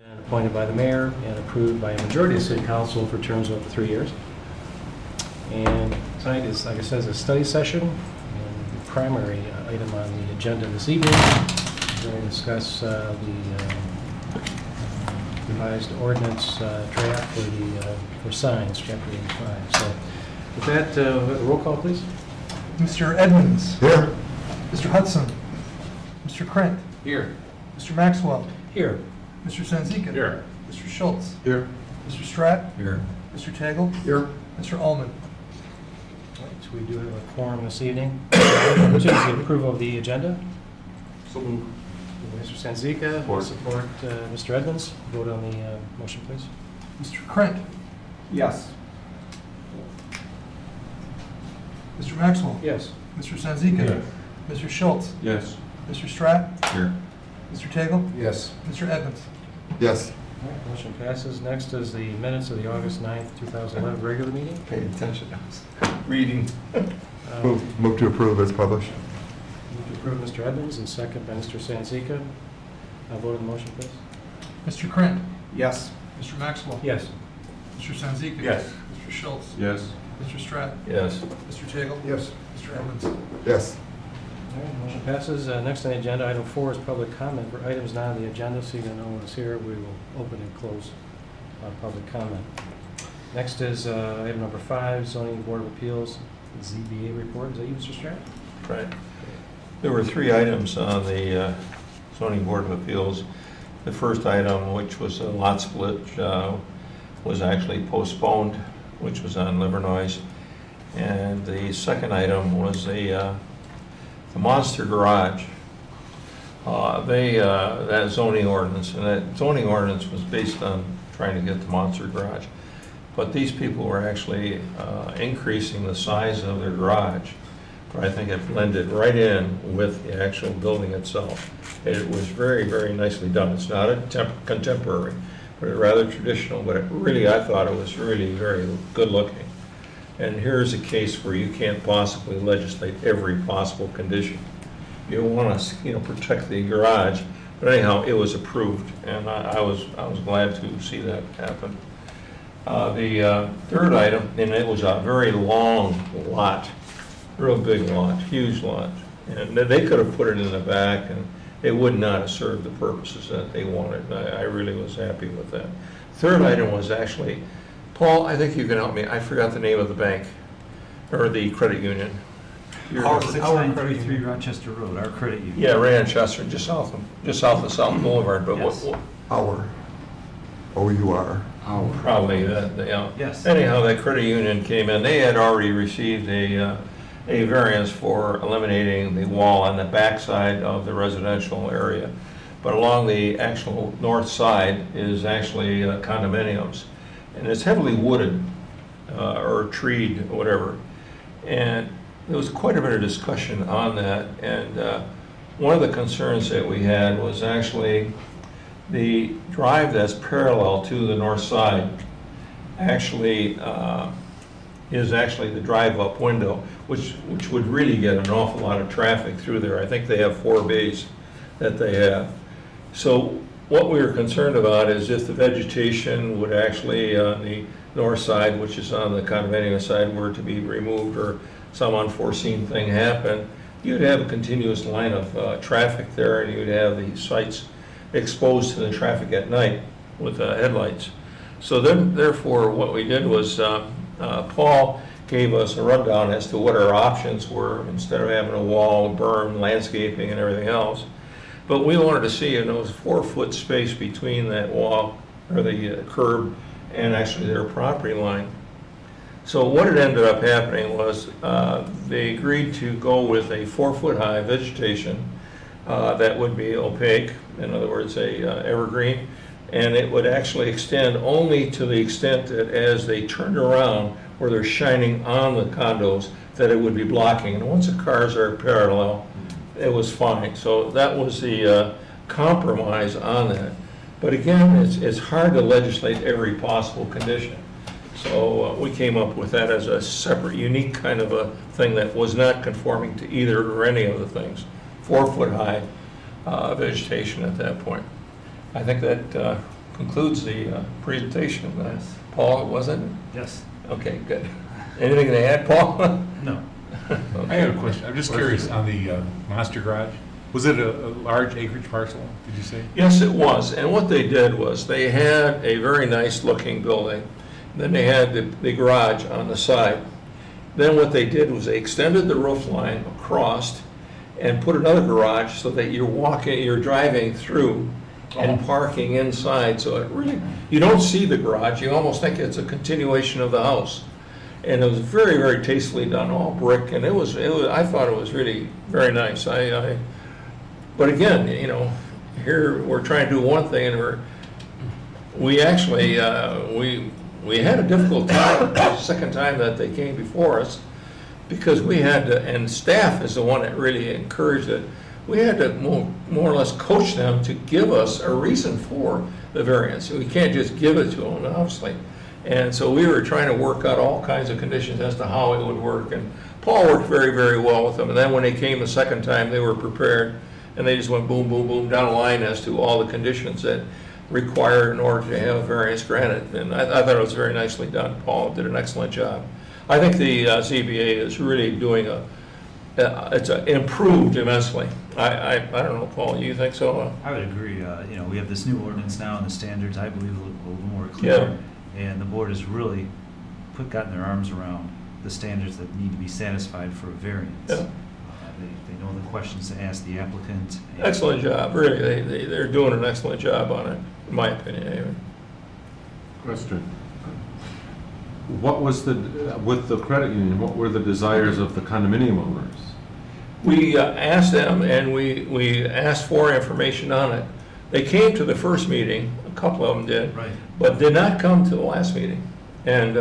and appointed by the mayor and approved by a majority of the city council for terms of up to 3 years. And tonight is, like I said, a study session. And the primary item on the agenda this evening, we're going to discuss the revised ordinance draft for signs, chapter 85. So with that, roll call, please. Mr. Edmonds. Here. Mr. Hudson. Mr. Krent. Here. Mr. Maxwell. Here. Mr. Sanzika. Here. Mr. Schultz. Here. Mr. Stratt. Here. Mr. Tagle. Here. Mr. Ullman. All right, so we do have a quorum this evening. Which is the approval of the agenda. So moved. Mr. Sanzika, support Mr. Edmonds. Vote on the motion, please. Mr. Krent. Yes. Mr. Maxwell. Yes. Mr. Sanzika. Mr. Schultz. Yes. Mr. Stratt. Here. Mr. Tagle. Yes. Mr. Edmonds. Yes. All right, motion passes. Next is the minutes of the August 9th, 2011 regular meeting. Pay attention. Reading. Move Move to approve as published. to approve Mr. Edmonds and second by Mr. Sanzika. Vote on the motion, please. Mr. Krent. Yes. Mr. Maxwell. Yes. Mr. Sanzika. Yes. Mr. Schultz. Yes. Mr. Stratt. Yes. Mr. Tagle. Yes. Mr. Edmonds. Yes. All right, motion passes. Next on the agenda, item 4 is public comment for items not on the agenda. Seeing that no one is here, we will open and close public comment. Next is item number 5, zoning board of appeals, ZBA report. Is that you, Mr. Stratt? Right. There were 3 items on the zoning board of appeals. The first item, which was a lot split, was actually postponed, which was on Livernois. And the second item was the Monster Garage. That zoning ordinance, and that zoning ordinance was based on trying to get the Monster Garage. But these people were actually increasing the size of their garage. But I think it blended right in with the actual building itself. It was very, very nicely done. It's not a contemporary, but it's rather traditional. But it really, I thought it was really very good looking. And here's a case where you can't possibly legislate every possible condition. You want to, protect the garage. But anyhow, it was approved, and I was glad to see that happen. The third item, and it was a very long lot, real big lot, huge lot. And they could have put it in the back, and it would not have served the purposes that they wanted. I really was happy with that. Third item was actually, Paul, I think you can help me. I forgot the name of the bank, or the credit union. Our 6933 Rochester Road, our credit union. Yeah, Ranchester, just south of South Boulevard. But Yes. Our. O-U-R. Probably that. Yes. Anyhow, that credit union came in. They had already received a variance for eliminating the wall on the backside of the residential area, but along the actual north side is actually condominiums, and it's heavily wooded or treed, or whatever. And there was quite a bit of discussion on that, and one of the concerns that we had was actually the drive that's parallel to the north side actually is actually the drive-up window, which would really get an awful lot of traffic through there. I think they have 4 bays that they have. So what we were concerned about is if the vegetation would actually on the north side, which is on the condominium side, were to be removed or some unforeseen thing happen, you'd have a continuous line of traffic there, and you'd have the sites exposed to the traffic at night with headlights. So then, therefore, what we did was Paul gave us a rundown as to what our options were instead of having a wall, berm, landscaping, and everything else. But we wanted to see a 4-foot space between that wall or the curb and actually their property line. So what had ended up happening was they agreed to go with a 4-foot high vegetation that would be opaque, in other words, evergreen, and it would actually extend only to the extent that as they turned around where they're shining on the condos, that it would be blocking. And once the cars are parallel, it was fine. So that was the compromise on that. But again, it's hard to legislate every possible condition. So we came up with that as a separate, unique kind of a thing that was not conforming to either or any of the things. 4-foot high vegetation at that point. I think that concludes the presentation. Yes. Paul, wasn't it? Yes. Okay, good. Anything to add, Paul? No. I have a question. I'm just curious on the Monster Garage. Was it a large acreage parcel, did you say? Yes, it was. And what they did was they had a very nice looking building. Then they had the garage on the side. Then what they did was they extended the roof line across and put another garage so that you're driving through and parking inside. So it really, you don't see the garage. You almost think it's a continuation of the house. And it was very, very tastefully done, all brick. And it was I thought it was really very nice. But again, you know, here we're trying to do one thing, and we actually we had a difficult time the second time that they came before us, because we had to, and staff is the one that really encouraged it. We had to more or less coach them to give us a reason for the variance. We can't just give it to them, obviously. And so we were trying to work out all kinds of conditions as to how it would work. And Paul worked very, very well with them. And then when they came the second time, they were prepared. And they just went boom, boom, boom down the line as to all the conditions that required in order to have a variance granted. And I thought it was very nicely done. Paul did an excellent job. I think the ZBA is really doing it's improved immensely. I don't know, Paul, you think so? I would agree. You know, we have this new ordinance now, and the standards, I believe, look a little more clear. And the board has really gotten their arms around the standards that need to be satisfied for a variance. Yeah. They know the questions to ask the applicant. Excellent job, really. They're doing an excellent job on it, in my opinion, anyway. Question. What was with the credit union, what were the desires of the condominium owners? We asked them, and we asked for information on it. They came to the first meeting, a couple of them did, Right. but did not come to the last meeting. And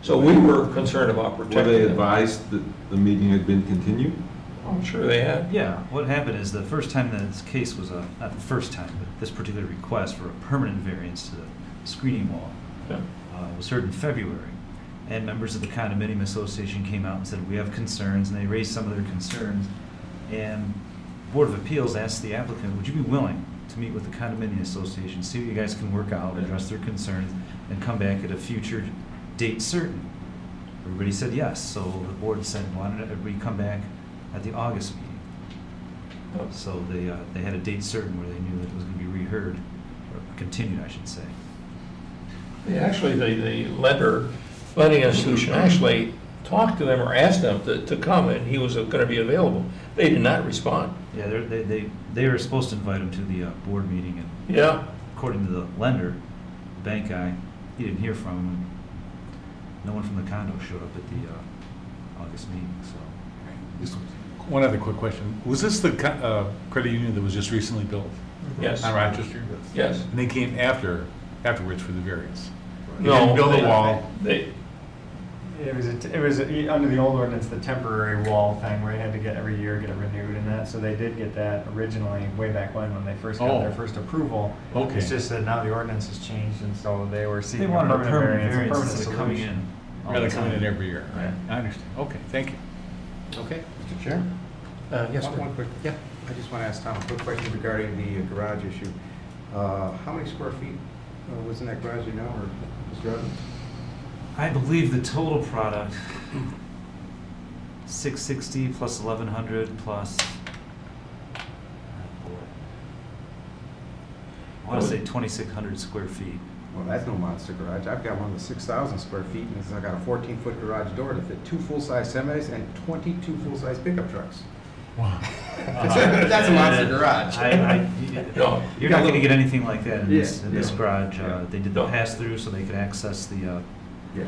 so we were concerned about Were protecting they them. advised that the meeting had been continued? I'm sure they had. Yeah, what happened is the first time that this case was, not the first time, but this particular request for a permanent variance to the screening wall Yeah. was heard in February. And members of the condominium association came out and said, we have concerns, and they raised some of their concerns. And Board of Appeals asked the applicant, would you be willing to meet with the condominium association, see what you guys can work out, address their concerns, and come back at a future date certain? Everybody said yes, so the board said, why don't everybody come back at the August meeting? So they had a date certain where they knew that it was going to be reheard, or continued, I should say. Actually, the lending institution actually talked to them or asked them to come, and he was going to be available. They did not respond. Yeah, they were supposed to invite him to the board meeting, and Yeah. according to the lender, the bank guy, he didn't hear from him. No one from the condo showed up at the August meeting, so. Just one other quick question. Was this the credit union that was just recently built Yes. on Rochester? Yes. And they came afterwards for the variance? They No, didn't build they- a wall? It was under the old ordinance, the temporary wall thing where you had to get every year, get it renewed and that, so they did get that originally way back when they first got their first approval. Okay. It's just that now the ordinance has changed, and so they were They seeking a wanted a permanent permanent variance, a variance permanent instead of coming solution. in. all Rather the coming in time. every year. Right. I understand. Okay, thank you. Okay, Mr. Chair? Yes, sir. One quick, Yeah. I just want to ask Tom a quick question regarding the garage issue. How many square feet was in that garage, you know, or Mr. Evans? I believe the total product, 660 plus 1,100 plus, I want to say 2,600 square feet. Well, that's no monster garage. I've got one with 6,000 square feet, and I got a 14-foot garage door to fit 2 full-size semis and 22 full-size pickup trucks. Wow. That's a monster garage. No. You're not going to get anything like that in this Yeah. garage. Yeah. They did the No. pass-through so they could access the, Yeah,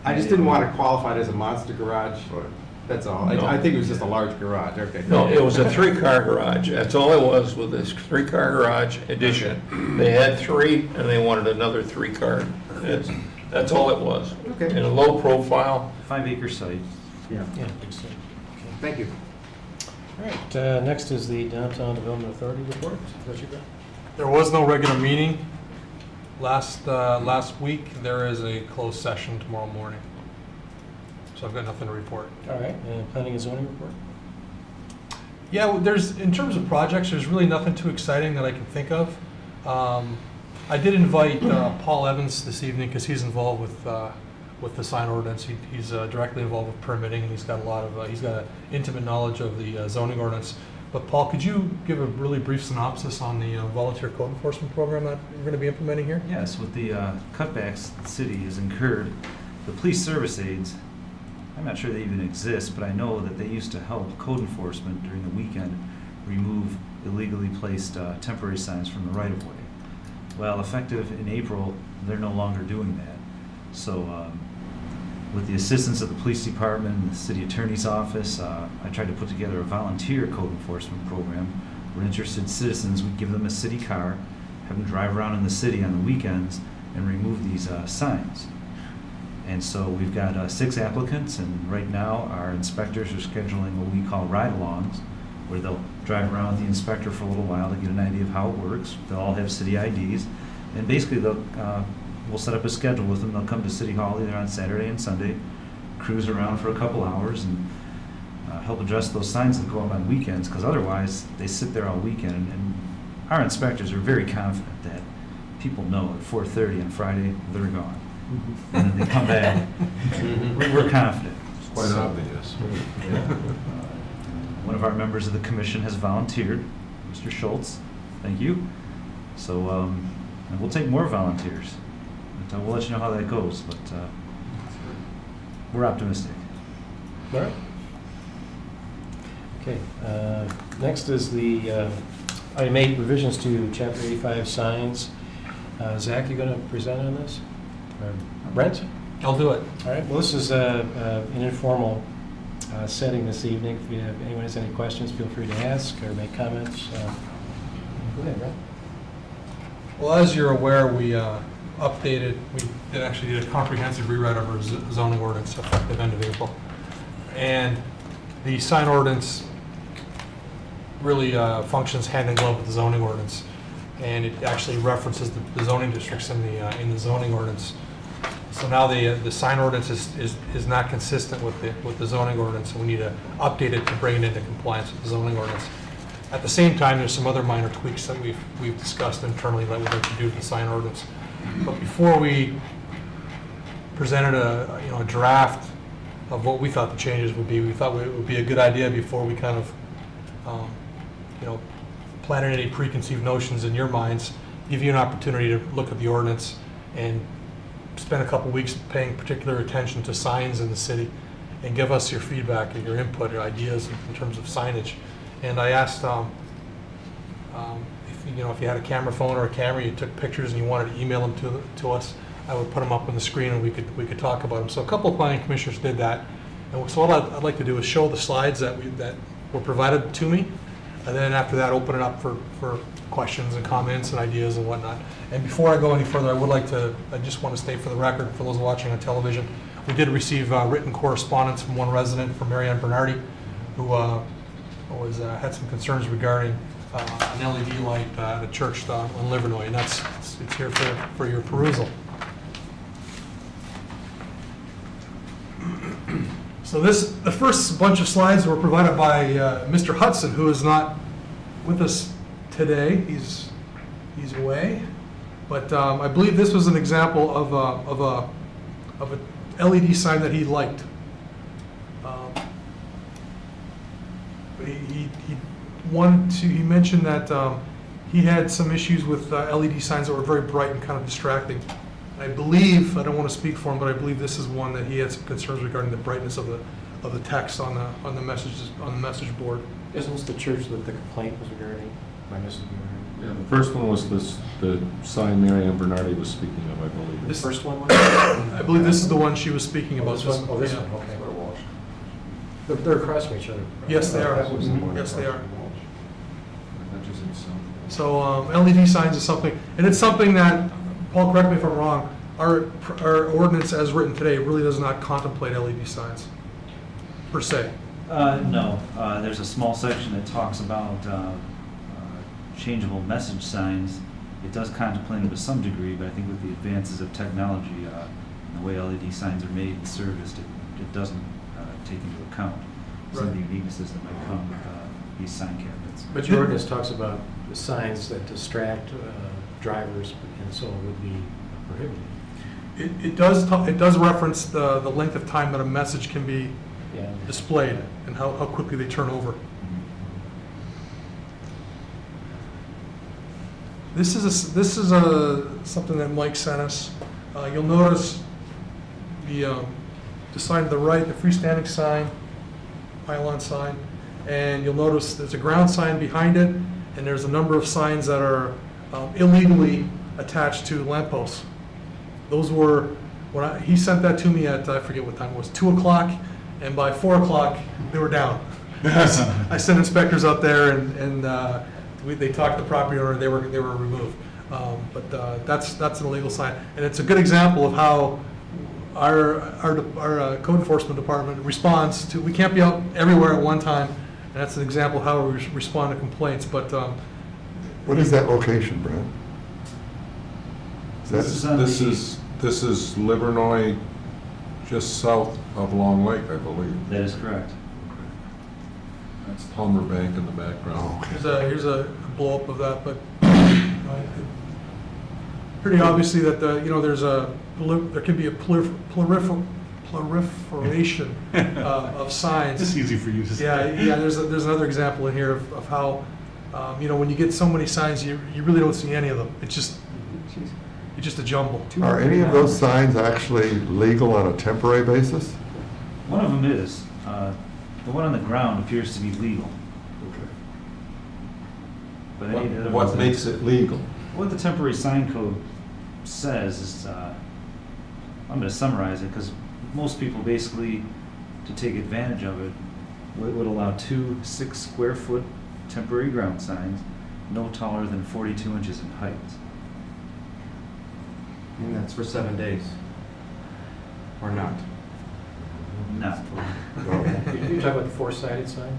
I just didn't want to qualify it as a monster garage. That's all. No. I think it was just a large garage. Okay. No, it was a 3-car garage. That's all it was with this 3-car garage addition. They had 3, and they wanted another 3-car. That's all it was. Okay. In a low profile. 5-acre site. Yeah. Yeah, good stuff. Thank you. All right, next is the Downtown Development Authority report. Is that you, Brett? There was no regular meeting last week. There is a closed session tomorrow morning. So I've got nothing to report. All right, planning and zoning report? Yeah, in terms of projects, there's really nothing too exciting that I can think of. I did invite Paul Evans this evening because he's involved with the sign ordinance. He's directly involved with permitting, and he's got an intimate knowledge of the zoning ordinance. But Paul, could you give a really brief synopsis on the volunteer code enforcement program that we're going to be implementing here? Yes, with the cutbacks the city has incurred, the police service aides, I'm not sure they even exist, but I know that they used to help code enforcement during the weekend remove illegally placed temporary signs from the right-of-way. Well, effective in April, they're no longer doing that. So with the assistance of the police department and the city attorney's office, I tried to put together a volunteer code enforcement program where interested citizens would give them a city car, have them drive around in the city on the weekends and remove these signs. And so we've got 6 applicants, and right now our inspectors are scheduling what we call ride-alongs, where they'll drive around with the inspector for a little while to get an idea of how it works. They'll all have city IDs, and basically we'll set up a schedule with them. They'll come to City Hall either on Saturday and Sunday, cruise around for a couple hours, and help adjust those signs that go up on weekends, because otherwise they sit there all weekend. And our inspectors are very confident that people know at 4:30 on Friday they're gone. And then they come back. We're confident. It's quite obvious. One of our members of the commission has volunteered, Mr. Schultz. Thank you. So and we'll take more volunteers. But, we'll let you know how that goes, but we're optimistic. All right. Okay. Next is the item 8, revisions to Chapter 85 signs. Zach, you going to present on this? Or Brent? I'll do it. All right. Well, this is an informal setting this evening. If anyone has any questions, feel free to ask or make comments. Go ahead, Brent. Well, as you're aware, we actually did a comprehensive rewrite of our zoning ordinance effective end of April. And the sign ordinance really functions hand in glove with the zoning ordinance. And it actually references the zoning districts in the zoning ordinance. So now the sign ordinance is not consistent with the zoning ordinance, and we need to update it to bring it into compliance with the zoning ordinance. At the same time, there's some other minor tweaks that we've discussed internally that we'd like to do to the sign ordinance. But before we presented a draft of what we thought the changes would be, we thought it would be a good idea before we kind of planted any preconceived notions in your minds, give you an opportunity to look at the ordinance and spend a couple weeks paying particular attention to signs in the city and give us your feedback and your input, your ideas in terms of signage. And I asked if you had a camera phone or a camera, you took pictures and you wanted to email them to us, I would put them up on the screen and we could talk about them. So a couple of planning commissioners did that. And so what I'd like to do is show the slides that were provided to me, and then after that open it up for questions and comments and ideas and whatnot. And before I go any further, I just want to state for the record, for those watching on television, we did receive written correspondence from one resident, from Marianne Bernardi, who had some concerns regarding an LED light at a church on Livernois, and it's here for your perusal. So the first bunch of slides were provided by Mr. Hudson, who is not with us today. He's away, but I believe this was an example of a LED sign that he liked. He mentioned that he had some issues with LED signs that were very bright and kind of distracting. I believe, I don't want to speak for him, but I believe this is one that he had some concerns regarding the brightness of the text on the message board. Isn't this the church that the complaint was regarding by Mrs. Bernardi? Yeah, the first one was the sign Marianne Bernardi was speaking of, I believe. The first one was? I believe this is the one she was speaking about. This one? Oh, this Yeah. one, okay. They're across from each other. Yes, they are. That was the one Yes, they are. That just seems so. So LED signs is something, and it's something that, Paul, correct me if I'm wrong, our ordinance as written today really does not contemplate LED signs, per se. No, there's a small section that talks about changeable message signs. It does contemplate it to some degree, but I think with the advances of technology and the way LED signs are made and serviced, it doesn't take into account some of the uniquenesses that might come with these sign cabinets. But your ordinance talks about the signs that distract drivers, and so it would be prohibited. It does reference the length of time that a message can be Yeah. displayed and how quickly they turn over. This is something that Mike sent us. You'll notice the sign to the right, the freestanding sign, pylon sign, and you'll notice there's a ground sign behind it, and there's a number of signs that are illegally attached to lampposts. Those were, he sent that to me at, I forget what time it was, 2 o'clock, and by 4 o'clock, they were down. I sent inspectors out there, and they talked to the property owner, they were removed. But that's an illegal sign, and it's a good example of how our code enforcement department responds to. We can't be out everywhere at one time, and that's an example of how we respond to complaints. But What is that location, Brad? Is that- This is Livernois, just south of Long Lake, I believe. That is correct. That's Palmer Bank in the background. here's a blow up of that. But pretty obviously that there can be a proliferation of signs. It's easy for you to say. Yeah. There's another example in here of how when you get so many signs, you really don't see any of them. It's just a jumble. Are any of those signs actually legal on a temporary basis? One of them is. The one on the ground appears to be legal. But any of the other What ones- makes it legal? What the temporary sign code says is, I'm going to summarize it because most people basically, to take advantage of it, would allow 2 6-square-foot temporary ground signs, no taller than 42 inches in height. And that's for 7 days. Or not. No. You're talking about the four-sided sign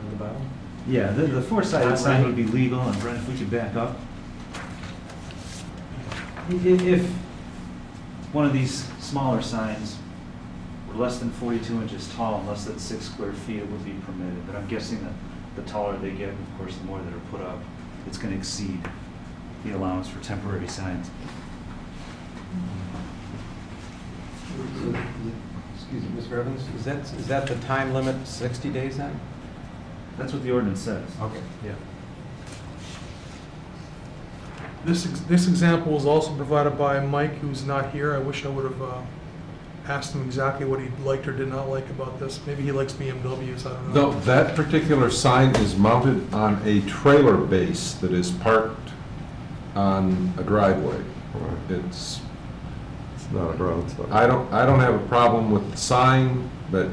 on the bottom? Yeah, the four-sided sign would be legal, and Brent, if we could back up. If one of these smaller signs were less than 42 inches tall and less than 6 square feet, it would be permitted. But I'm guessing that the taller they get, of course, the more that are put up, it's going to exceed the allowance for temporary signs. Excuse me, Mr. Evans, is that the time limit, 60 days then? That's what the ordinance says. Okay. Yeah. This example was also provided by Mike, who's not here. I wish I would have asked him exactly what he liked or did not like about this. Maybe he likes BMWs, I don't know. No, that particular sign is mounted on a trailer base that is parked on a driveway. It's, It's not a ground sign. I don't have a problem with the sign, but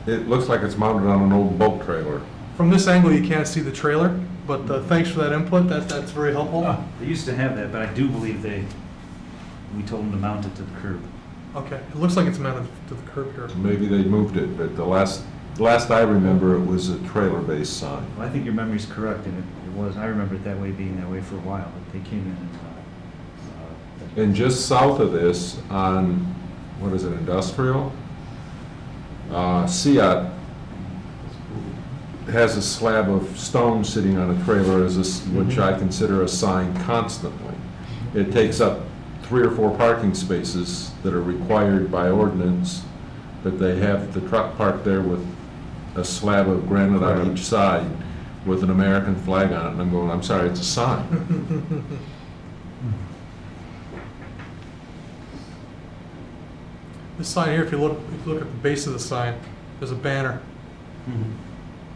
it looks like it's mounted on an old boat trailer. From this angle, you can't see the trailer, but thanks for that input. That's very helpful. They used to have that, but I do believe we told them to mount it to the curb. Okay, it looks like it's mounted to the curb here. Maybe they moved it, but the last I remember, it was a trailer-based sign. Well, I think your memory's correct, and it was. I remember it that way, being that way for a while, but they came in and And just south of this, on, what is it, Industrial? Seat has a slab of stone sitting on a trailer, which I consider a sign constantly. It takes up 3 or 4 parking spaces that are required by ordinance, but they have the truck parked there with a slab of granite on each side with an American flag on it, and I'm going, I'm sorry, it's a sign. This sign here, if you look at the base of the sign, there's a banner.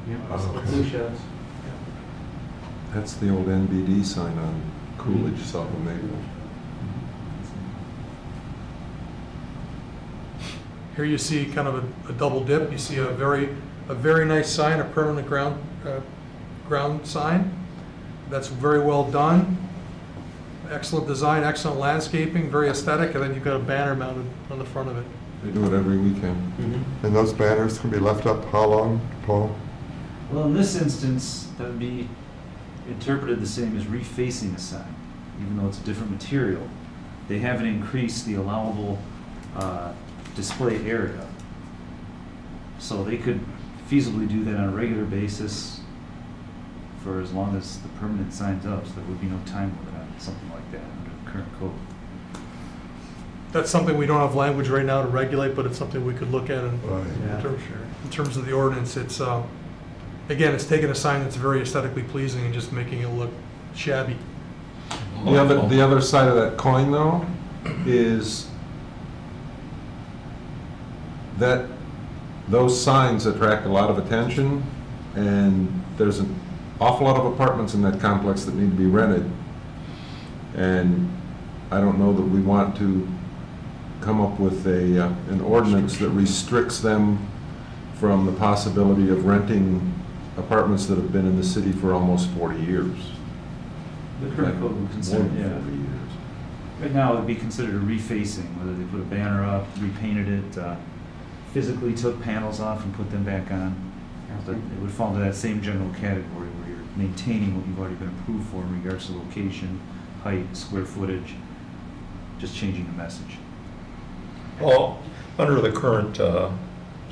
Blue sheds. That's the old NBD sign on Coolidge, south of Maple. Here you see kind of a double dip. You see a very nice sign, a permanent ground sign. That's very well done. Excellent design, excellent landscaping, very aesthetic, and then you've got a banner mounted on the front of it. They do it every weekend. And those banners can be left up how long, Paul? Well, in this instance, that would be interpreted the same as refacing a sign, even though it's a different material. They haven't increased the allowable display area. So they could feasibly do that on a regular basis for as long as the permanent sign's up, so there would be no time limit on something like that under the current code? That's something we don't have language right now to regulate, but it's something we could look at in Right. Yeah. in terms of the ordinance. It's, again, it's taking a sign that's very aesthetically pleasing and just making it look shabby. The other side of that coin, though, is that those signs attract a lot of attention, and there's an awful lot of apartments in that complex that need to be rented. And I don't know that we want to come up with an ordinance that restricts them from the possibility of renting apartments that have been in the city for almost 40 years. The current code would consider, More than yeah. 40 years. Right now, it would be considered a refacing, whether they put a banner up, repainted it, physically took panels off and put them back on. But it would fall into that same general category where you're maintaining what you've already been approved for in regards to location, height, square footage, just changing the message. Well, under the current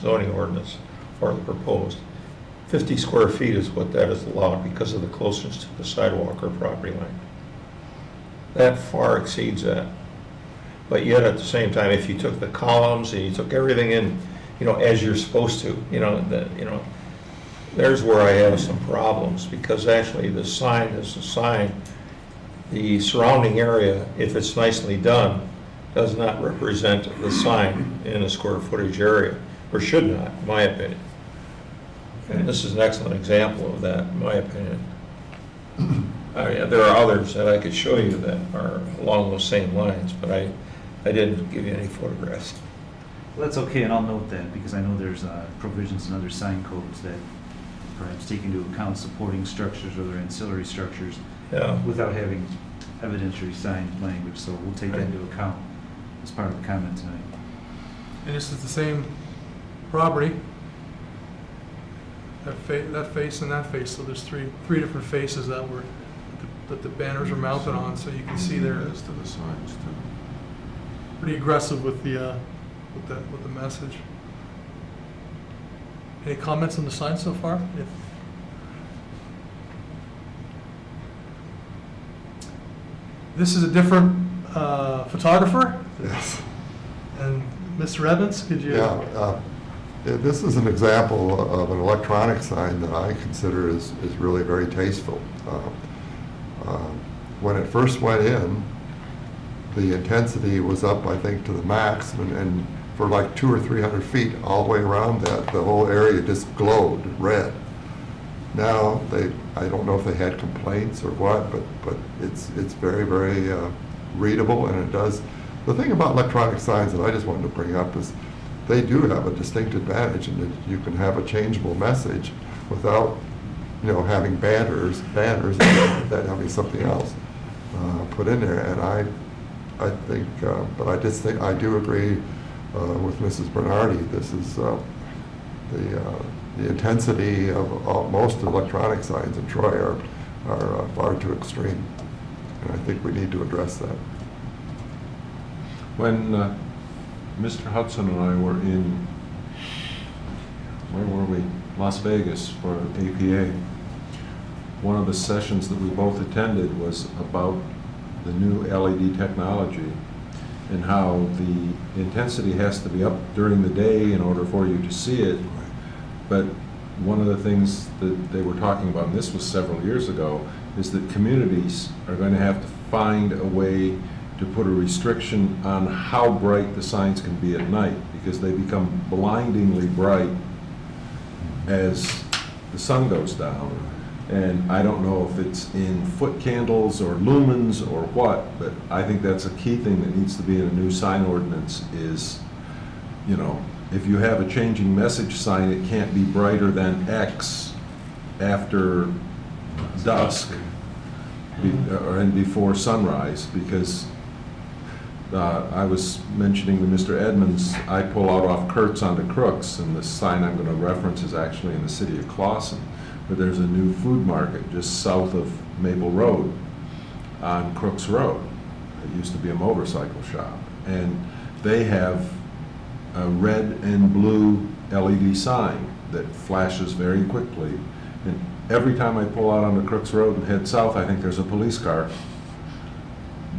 zoning ordinance, or the proposed, 50 square feet is what that is allowed because of the closeness to the sidewalk or property line. That far exceeds that. But yet, at the same time, if you took the columns and you took everything in, as you're supposed to, there's where I have some problems, because actually the sign is a sign. The surrounding area, if it's nicely done, does not represent the sign in a square footage area, or should not, in my opinion. And this is an excellent example of that, in my opinion. There are others that I could show you that are along those same lines, but I didn't give you any photographs. Well, that's okay, and I'll note that, because I know there's provisions in other sign codes that perhaps take into account supporting structures or their ancillary structures Yeah. without having evidentiary sign language, so we'll take that into account as part of the comment tonight. And this is the same property, that face and that face, so there's three different faces that the banners are mounted on, so you can see there. As to the signs, too. Pretty aggressive with the message. Any comments on the sign so far? This is a different photographer, Yes. and Mr. Evans, could you? Yeah, this is an example of an electronic sign that I consider is really very tasteful. When it first went in, the intensity was up, I think, to the max, and for like 200 or 300 feet all the way around that, the whole area just glowed red. Now, I don't know if they had complaints or what, but it's very, very readable, and it does. The thing about electronic signs that I just wanted to bring up is they do have a distinct advantage in that you can have a changeable message without, having banners and then having something else put in there. And I think, but I just think, I do agree with Mrs. Bernardi. This is the intensity of most electronic signs in Troy are far too extreme. And I think we need to address that. When Mr. Hudson and I were in, where were we? Las Vegas for APA. One of the sessions that we both attended was about the new LED technology and how the intensity has to be up during the day in order for you to see it. But one of the things that they were talking about, and this was several years ago, is that communities are going to have to find a way to put a restriction on how bright the signs can be at night, because they become blindingly bright as the sun goes down. And I don't know if it's in foot candles or lumens or what, but I think that's a key thing that needs to be in a new sign ordinance is, if you have a changing message sign, it can't be brighter than X after dusk and before sunrise, because I was mentioning to Mr. Edmonds, I pull out off Kurtz onto Crooks, and the sign I'm going to reference is actually in the city of Clawson, where there's a new food market just south of Maple Road on Crooks Road. It used to be a motorcycle shop, and they have a red and blue LED sign that flashes very quickly. And every time I pull out onto Crooks Road and head south, I think there's a police car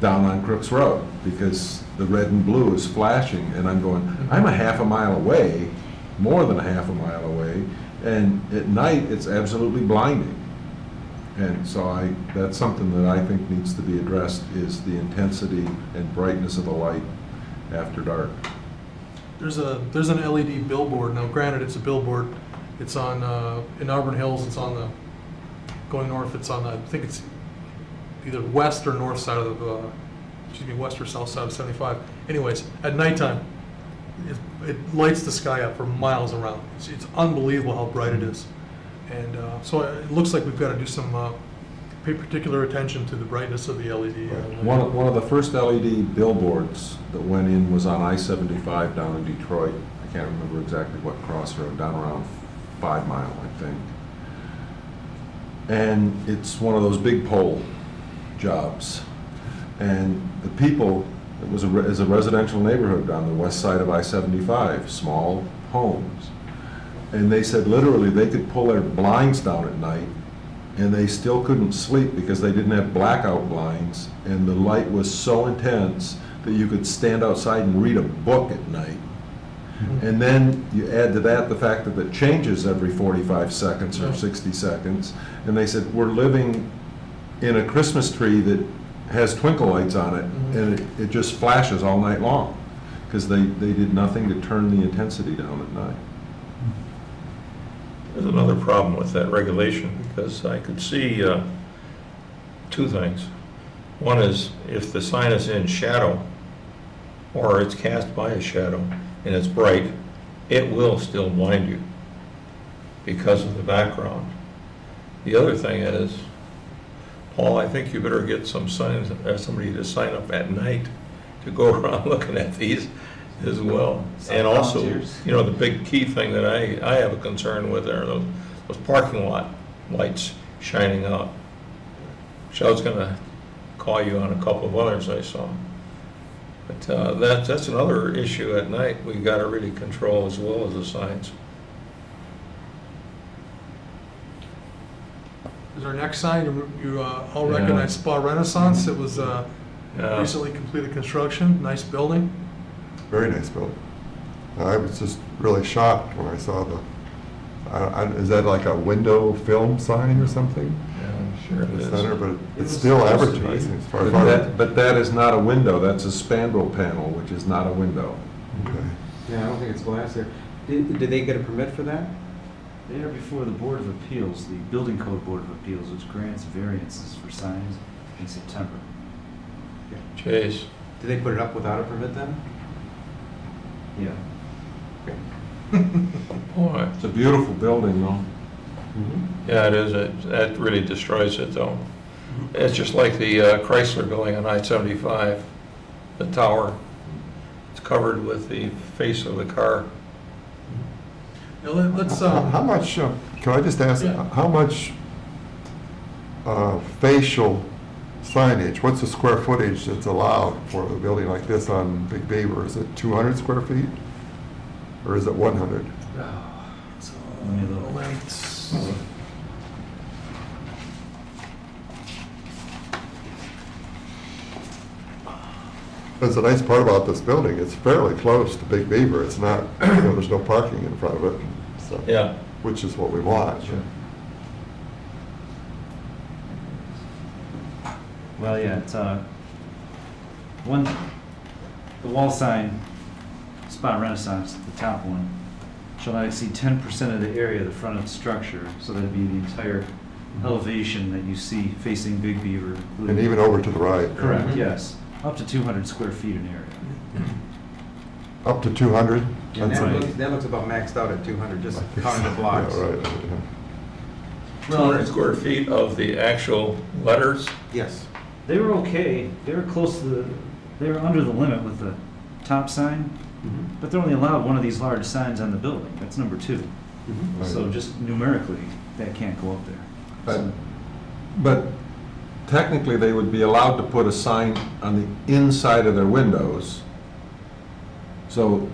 down on Crooks Road, because the red and blue is flashing, and I'm going, I'm a half a mile away, more than a half a mile away, and at night, it's absolutely blinding. And so that's something that I think needs to be addressed, is the intensity and brightness of the light after dark. There's an LED billboard. Now granted, it's a billboard. It's on, in Auburn Hills, it's on the, going north, it's on the, I think it's either west or north side of, west or south side of 75. Anyways, at nighttime, it lights the sky up for miles around. It's unbelievable how bright it is. And so it looks like we've got to do some, pay particular attention to the brightness of the LED. One of the first LED billboards that went in was on I-75 down in Detroit. I can't remember exactly what crossroad, down around 5 Mile, I think. And it's one of those big pole jobs. And the people, it was a residential neighborhood on the west side of I-75, small homes. And they said literally they could pull their blinds down at night and they still couldn't sleep because they didn't have blackout blinds, and the light was so intense that you could stand outside and read a book at night. And then you add to that the fact that it changes every 45 seconds or 60 seconds. And they said, we're living in a Christmas tree that has twinkle lights on it, and it just flashes all night long, because they did nothing to turn the intensity down at night. There's another problem with that regulation, because I could see two things. One is if the sign is in shadow or it's cast by a shadow and it's bright, it will still blind you because of the background. The other thing is, Paul, I think you better get some signs, somebody to sign up at night to go around looking at these as well. And also, you know, the big key thing that I have a concern with are those parking lot lights shining out. Shell's gonna call you on a couple of others I saw. But that's another issue at night we gotta really control, as well as the signs. Is our next sign, you all recognize Spa Renaissance. It was recently completed construction, nice building. Very nice building. I was just really shocked when I saw is that like a window film sign or something? Yeah, sure it In the is. center, but It it's was still supposed to be. advertising as far as. But that is not a window, that's a spandrel panel, which is not a window. Okay. Yeah, I don't think it's glass there. Did they get a permit for that? They are before the Board of Appeals, the Building Code Board of Appeals, which grants variances for signs in September. Jeez. Did they put it up without a permit then? Yeah. Boy. It's a beautiful building, though. Yeah, it is. That really destroys it, though. It's just like the Chrysler building on I-75, the tower. It's covered with the face of the car. Now let's, How much, can I just ask, Yeah. how much facial signage, what's the square footage that's allowed for a building like this on Big Beaver? Is it 200 square feet? Or is it 100? Let me look. let's, That's the nice part about this building, it's fairly close to Big Beaver. It's not, there's no parking in front of it, so, Yeah. which is what we want. Well, yeah, it's the wall sign, Spa Renaissance, the top one, shall not exceed 10% of the area of the front of the structure, so that'd be the entire elevation that you see facing Big Beaver. And including- even over to the right. Correct, yes. Up to 200 square feet in area. Up to 200? Yeah, That's right. a- that looks about maxed out at 200, just counting the blocks. Yeah, right, yeah. 200 square feet of the actual letters? Yes. They were okay. They were close to they were under the limit with the top sign, but they're only allowed one of these large signs on the building. That's number 2. So just numerically, that can't go up there. But technically, they would be allowed to put a sign on the inside of their windows. So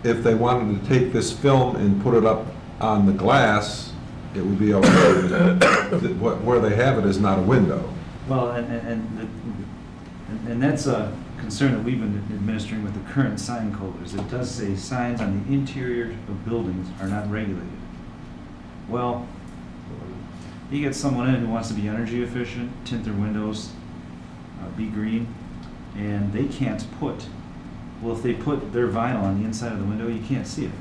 if they wanted to take this film and put it up on the glass, it would be okay. Where they have it is not a window. Well, and And that's a concern that we've been administering with the current sign code, is it does say signs on the interior of buildings are not regulated. Well, you get someone in who wants to be energy efficient, tint their windows, be green, and they can't put, well, if they put their vinyl on the inside of the window, you can't see it.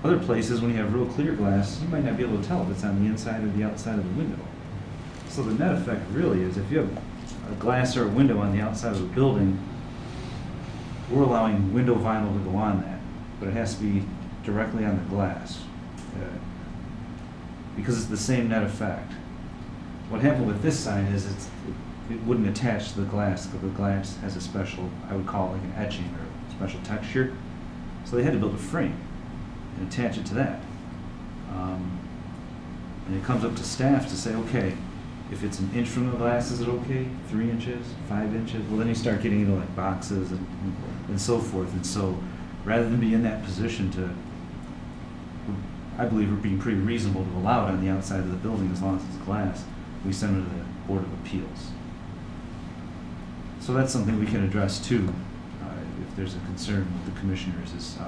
Other places, when you have real clear glass, you might not be able to tell if it's on the inside or the outside of the window. So the net effect really is if you have a glass or a window on the outside of the building, we're allowing window vinyl to go on that, but it has to be directly on the glass. Because it's the same net effect. What happened with this sign is it wouldn't attach to the glass, because the glass has a special, I would call it like an etching or a special texture. So they had to build a frame and attach it to that. And it comes up to staff to say, okay, if it's an inch from the glass, is it okay? 3 inches, 5 inches? Well, then you start getting into like boxes and so forth. And so rather than be in that position to, I believe we're being pretty reasonable to allow it on the outside of the building as long as it's glass, we send it to the Board of Appeals. So that's something we can address too, if there's a concern with the commissioners is,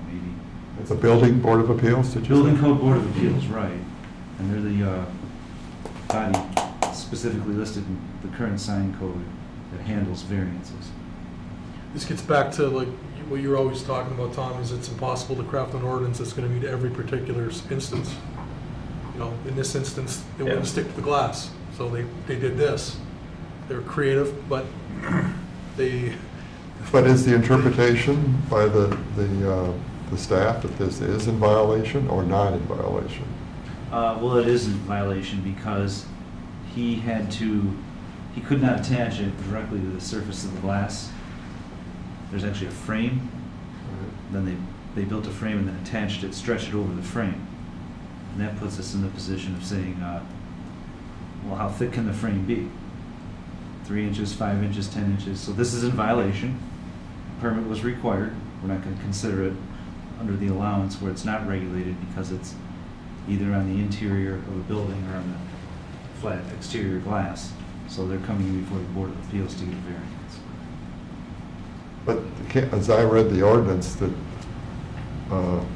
maybe. It's a building board of appeals, did you say? Building Code Board of Appeals, right. And they're the body specifically listed in the current sign code that handles variances. This gets back to like what you're always talking about, Tom, is it's impossible to craft an ordinance that's going to meet every particular instance. In this instance, they wouldn't stick to the glass, so they did this. They were creative, but they... But is the interpretation by the staff that this is in violation or not in violation? Well, it is in violation because he could not attach it directly to the surface of the glass. There's actually a frame. Then they built a frame and then attached it, stretched it over the frame. And that puts us in the position of saying, well, how thick can the frame be? 3 inches, 5 inches, 10 inches. So this is in violation. A permit was required. We're not going to consider it under the allowance where it's not regulated because it's either on the interior of a building or on the flat exterior glass. So they're coming in before the Board of Appeals to get a variance. But as I read the ordinance, that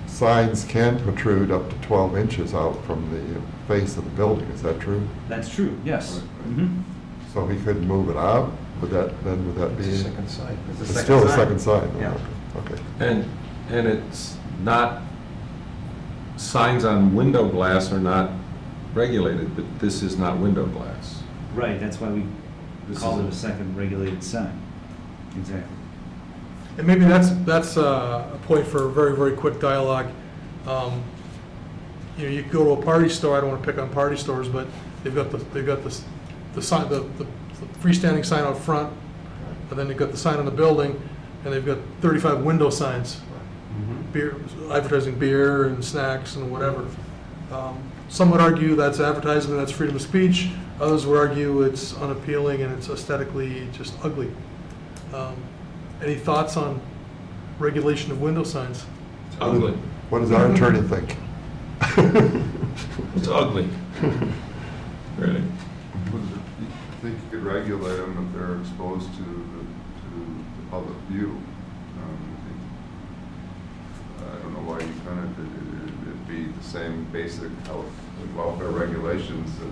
signs can protrude up to 12 inches out from the face of the building. Is that true? That's true, yes. Mm-hmm. So he could move it out? Would that be? It's a second sign. It's still a second sign? Yeah. Okay. And it's not, signs on window glass are not regulated, but this is not window glass. Right, that's why we call it a second regulated sign. Exactly. And maybe that's a point for a very, very quick dialogue. You could go to a party store. I don't want to pick on party stores, but they've got the sign, the freestanding sign out front, and then they've got the sign on the building, and they've got 35 window signs, beer, advertising beer and snacks and whatever. Some would argue that's advertising, that's freedom of speech. Others would argue it's unappealing and it's aesthetically just ugly. Any thoughts on regulation of window signs? It's ugly. What does our attorney think? It's ugly. Really. I think you could regulate them if they're exposed to the public view. I don't know why you couldn't. It'd be the same basic health and welfare regulations that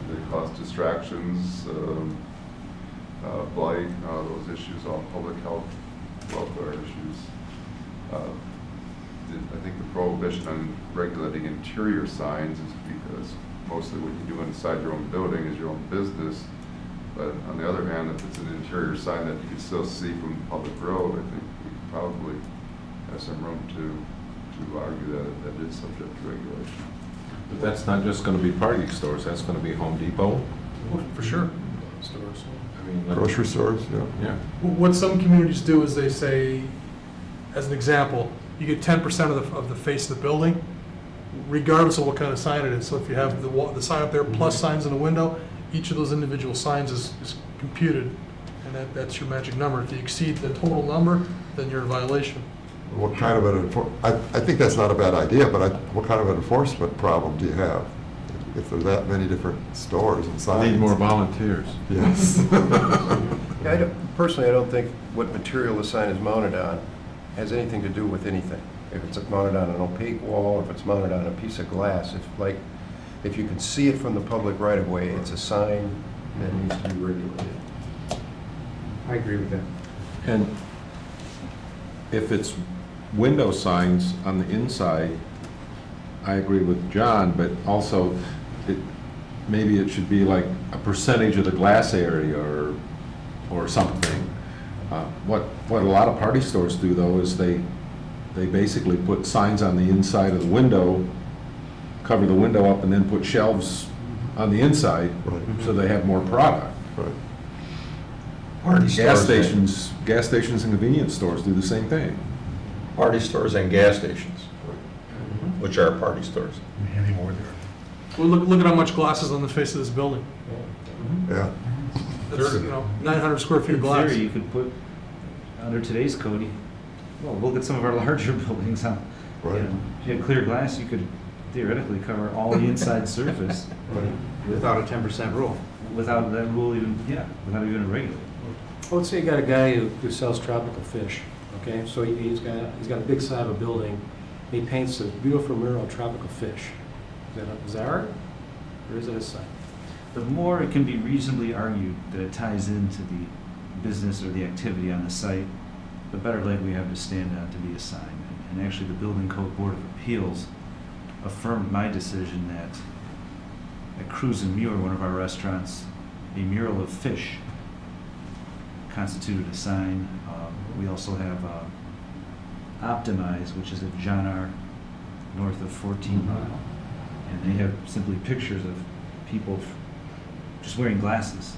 they cause distractions, blight, those issues, all public health, welfare issues. I think the prohibition on regulating interior signs is because mostly what you do inside your own building is your own business. But on the other hand, if it's an interior sign that you can still see from the public road, I think we could probably have some room to argue that is subject to regulation. But that's not just going to be party stores, that's going to be Home Depot. Oh, for sure. Stores. I mean, Grocery stores, yeah. Yeah. What some communities do is they say, as an example, you get 10% of the face of the building, regardless of what kind of sign it is. So if you have the sign up there plus signs in the window, each of those individual signs is computed, and that's your magic number. If you exceed the total number, then you're in violation. What kind of I think that's not a bad idea, but what kind of an enforcement problem do you have if there are that many different stores and signs. Need more volunteers. Yes. Yeah, personally, I don't think what material the sign is mounted on has anything to do with anything. If it's mounted on an opaque wall, if it's mounted on a piece of glass, if you can see it from the public right of way, it's a sign that needs to be regulated. I agree with that. And if it's window signs on the inside, I agree with John, but also maybe it should be like a percentage of the glass area or something. What a lot of party stores do though is they basically put signs on the inside of the window, cover the window up, and then put shelves on the inside Right. so they have more product. Right. Party Gas stores, stations and convenience stores do the same thing. party stores and gas stations, which are party stores. Any more there? Well, look at how much glass is on the face of this building. Yeah. That's, 900 square feet of In glass. theory, you could put, under today's code, well, look at some of our larger buildings, huh? Right. You know, if you had clear glass, you could theoretically cover all the inside surface Without a 10% rule. without that rule even, without even a regulator. Well, let's say you got a guy who sells tropical fish, okay? So he's got a big side of a building, and he paints a beautiful mural of tropical fish. Is that art, or is it a sign? The more it can be reasonably argued that it ties into the business or the activity on the site, the better leg we have to stand on to be a sign. And actually, the Building Code Board of Appeals affirmed my decision that at Cruz and Muir, one of our restaurants, a mural of fish constituted a sign. We also have Optimize, which is at John R. north of 14 Mile. And they have simply pictures of people just wearing glasses.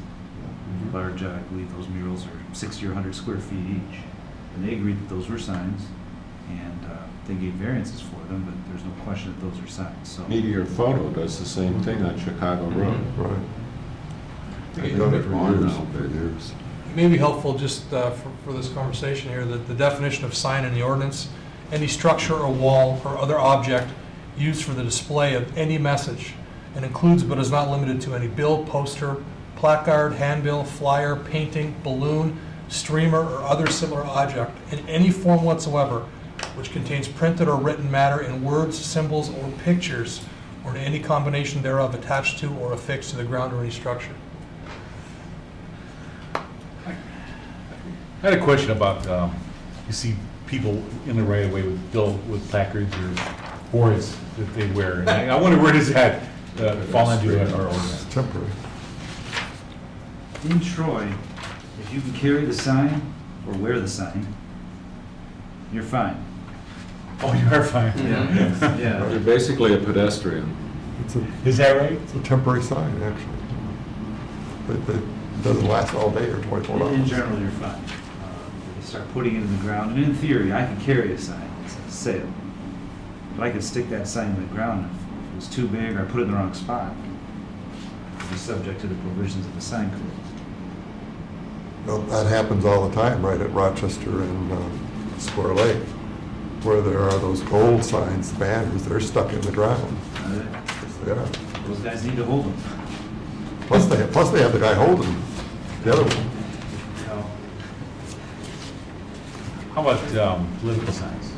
Large, I believe those murals are 60 or 100 square feet each. And they agreed that those were signs, and they gave variances for them, but there's no question that those are signs, so. Meteor Photo does the same thing on Chicago Road. Right. They've I've done it gone for now, years, but- for years. It may be helpful just for this conversation here, that the definition of sign in the ordinance, any structure or wall or other object used for the display of any message, and includes but is not limited to any bill, poster, placard, handbill, flyer, painting, balloon, streamer, or other similar object in any form whatsoever, which contains printed or written matter in words, symbols, or pictures, or to any combination thereof attached to or affixed to the ground or any structure. I had a question about, you see people in the right of way with placards or boards that they wear. And I wonder where does that fall into our ordinance? It's temporary. In Troy, if you can carry the sign or wear the sign, you're fine. Oh, you are fine. Yeah. You're basically a pedestrian. Is that right? It's a temporary sign, actually. It doesn't last all day or 24 hours. In general, you're fine. You start putting it in the ground, and in theory, I can carry a sign, it's a sale. But I could stick that sign in the ground if it was too big or I put it in the wrong spot. It'd be subject to the provisions of the sign code. Well, that happens all the time, right, at Rochester and Square Lake, where there are those gold signs, banners, they're stuck in the ground. Yeah. Those guys need to hold them. Plus they have the guy holding the other one. How about political signs?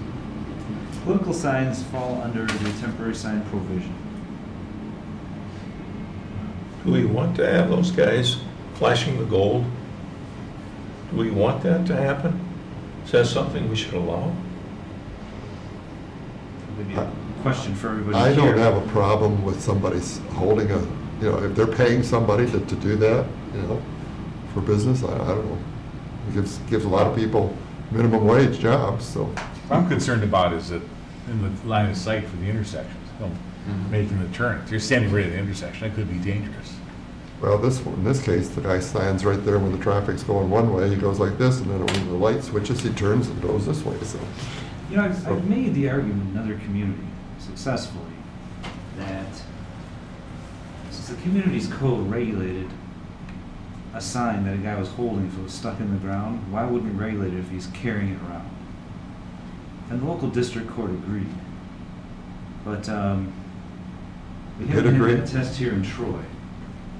Political signs fall under the temporary sign provision. Do we want to have those guys flashing the gold? Do we want that to happen? Is that something we should allow? Maybe a question for everybody I here. don't have a problem with somebody holding a, if they're paying somebody to do that, for business, I don't know. It gives a lot of people minimum wage jobs, so. What I'm concerned about is that in the line of sight for the intersections, making the turn. If you're standing right at the intersection, that could be dangerous. Well, in this case, the guy stands right there when the traffic's going one way, he goes like this, and then when the light switches, he turns and goes this way, so. I've made the argument in another community successfully that since the community's code regulated a sign that a guy was holding if it was stuck in the ground, why wouldn't we regulate it if he's carrying it around? And the local district court agreed. But We Hit haven't agree? had that test here in Troy,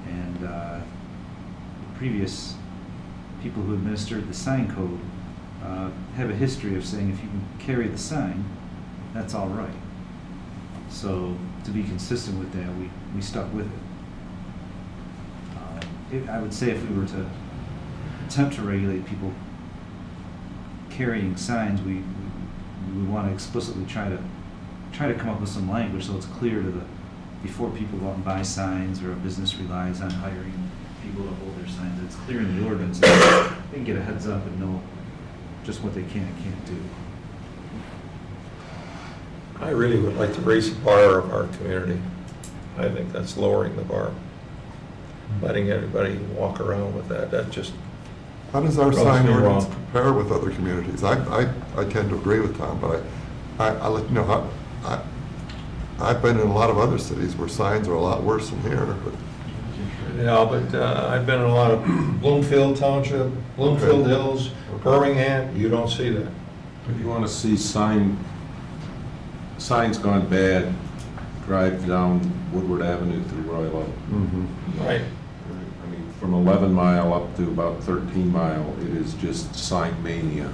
and the previous people who administered the sign code have a history of saying if you can carry the sign, that's all right. So to be consistent with that, we stuck with it. I would say if we were to attempt to regulate people carrying signs, we want to explicitly try to come up with some language so it's clear to before people go out and buy signs or a business relies on hiring people to hold their signs, it's clear in the ordinance. They can get a heads up and know just what they can and can't do. I really would like to raise the bar of our community. I think that's lowering the bar. Letting everybody walk around with that just, How does our Rubs sign me ordinance wrong. compare with other communities? I tend to agree with Tom, but I let you know, I've been in a lot of other cities where signs are a lot worse than here, but I've been in a lot of Bloomfield Township, Bloomfield Okay. Hills, Birmingham, you don't see that. If you want to see signs gone bad, drive down Woodward Avenue through Royal Oak. Right. I mean, from 11 Mile up to about 13 Mile, it is just sign mania.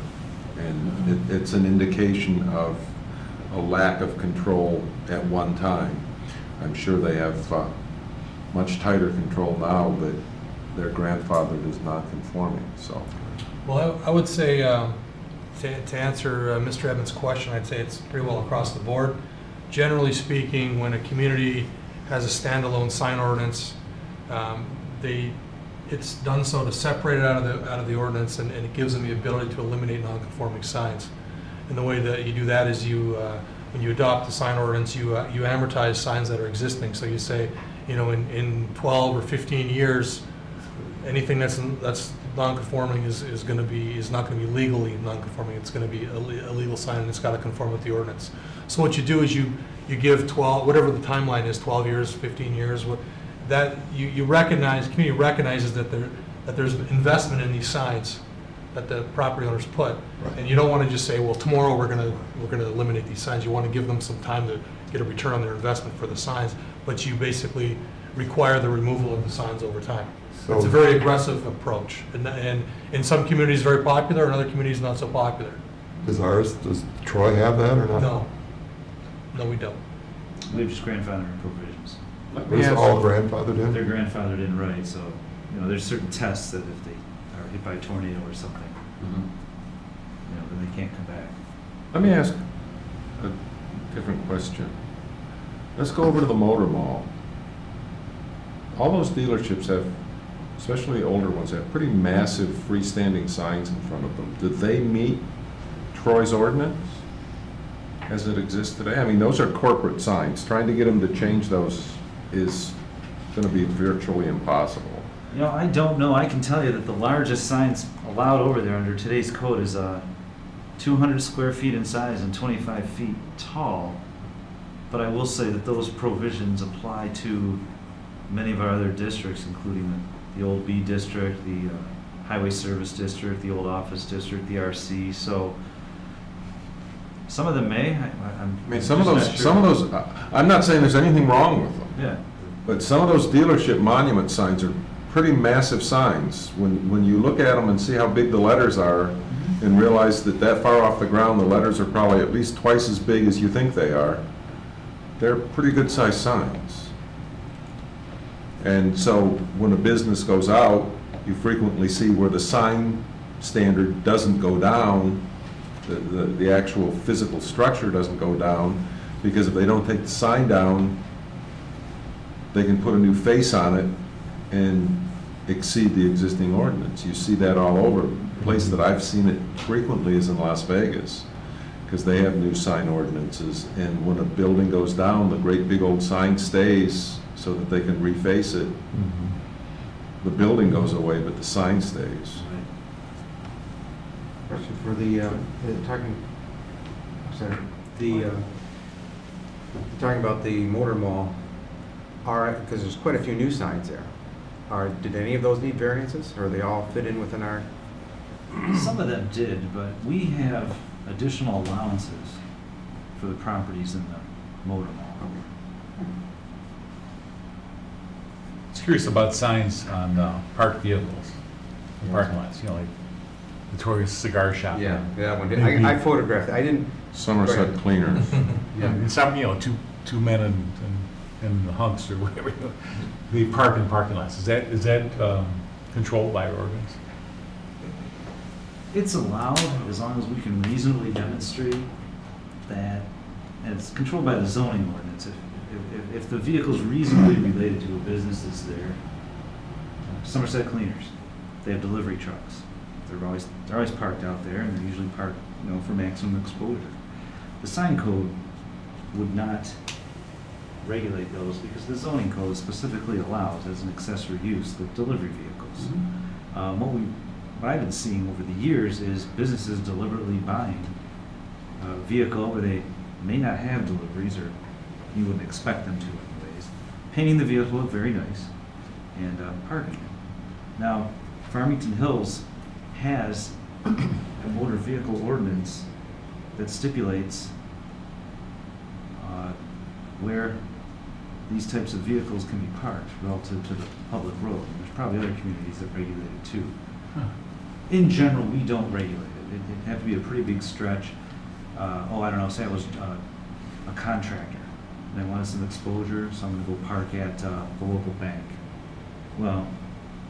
And it's an indication of a lack of control at one time. I'm sure they have much tighter control now, but their grandfather is not conforming, so. Well, I would say, to answer Mr. Evans' question, I'd say it's pretty well across the board. Generally speaking, when a community has a standalone sign ordinance, it's done so to separate it out of the ordinance, and it gives them the ability to eliminate non-conforming signs. And the way that you do that is when you adopt the sign ordinance, you amortize signs that are existing. So you say, in 12 or 15 years, anything that's non-conforming is not going to be legally non-conforming. It's going to be a legal sign, and it's got to conform with the ordinance. So what you do is you give 12, whatever the timeline is, 12 years, 15 years, that you recognize, community recognizes that there's investment in these signs that the property owners put, Right. and you don't want to just say, well, tomorrow we're going to eliminate these signs. You want to give them some time to get a return on their investment for the signs, but you basically require the removal of the signs over time. So- It's a very aggressive approach, and in some communities very popular, in other communities not so popular. does Troy have that or not? No, we don't. We've just grandfathered provisions. It's all grandfathered They're in? grandfathered in, right, so, there's certain tests that if they are hit by a tornado or something, then they can't come back. Let me ask a different question. Let's go over to the motor mall. All those dealerships have, especially older ones, have pretty massive freestanding signs in front of them. Do they meet Troy's ordinance as it exists today? I mean, those are corporate signs. Trying to get them to change those is going to be virtually impossible. I don't know. I can tell you that the largest signs allowed over there under today's code is 200 square feet in size and 25 feet tall. But I will say that those provisions apply to many of our other districts, including the old B district, the highway service district, the old office district, the RC. So some of them may. I mean, some of those, I'm not saying there's anything wrong with them. Yeah. But some of those dealership monument signs are pretty massive signs. When you look at them and see how big the letters are, and realize that far off the ground, the letters are probably at least twice as big as you think they are, they're pretty good sized signs. And so when a business goes out, you frequently see where the sign standard doesn't go down, the actual physical structure doesn't go down, because if they don't take the sign down, they can put a new face on it and exceed the existing ordinance. You see that all over. The place that I've seen it frequently is in Las Vegas, because they have new sign ordinances, and when a building goes down, the great big old sign stays so that they can reface it. The building goes away, but the sign stays. Question for talking about the motor mall, because there's quite a few new signs there. Did any of those need variances, or they all fit in within our? Some of them did, but we have additional allowances for the properties in the motor mall. was curious about signs on parked vehicles, in parking lots, you know, like Notorious Cigar Shop. Yeah, that one, Maybe- I photographed, I didn't, Somerset Cleaners. Yeah, and some, you know, two men and the hunks or whatever, you know, they park in parking lots. Is that controlled by our ordinance? It's allowed as long as we can reasonably demonstrate that, and it's controlled by the zoning ordinance. If the vehicle's reasonably related to a business that's there, Somerset Cleaners, they have delivery trucks. They're always parked out there, and they're usually parked, you know, for maximum exposure. The sign code would not regulate those because the zoning code specifically allows as an accessory use the delivery vehicles. What I've been seeing over the years is businesses deliberately buying a vehicle where they may not have deliveries, or you wouldn't expect them to anyways, painting the vehicle look very nice and parking it. Now, Farmington Hills has a motor vehicle ordinance that stipulates where these types of vehicles can be parked relative to the public road. There's probably other communities that regulate it too. In general, we don't regulate it. It'd have to be a pretty big stretch. I don't know, say I was a contractor and I wanted some exposure, so I'm gonna go park at the local bank. Well,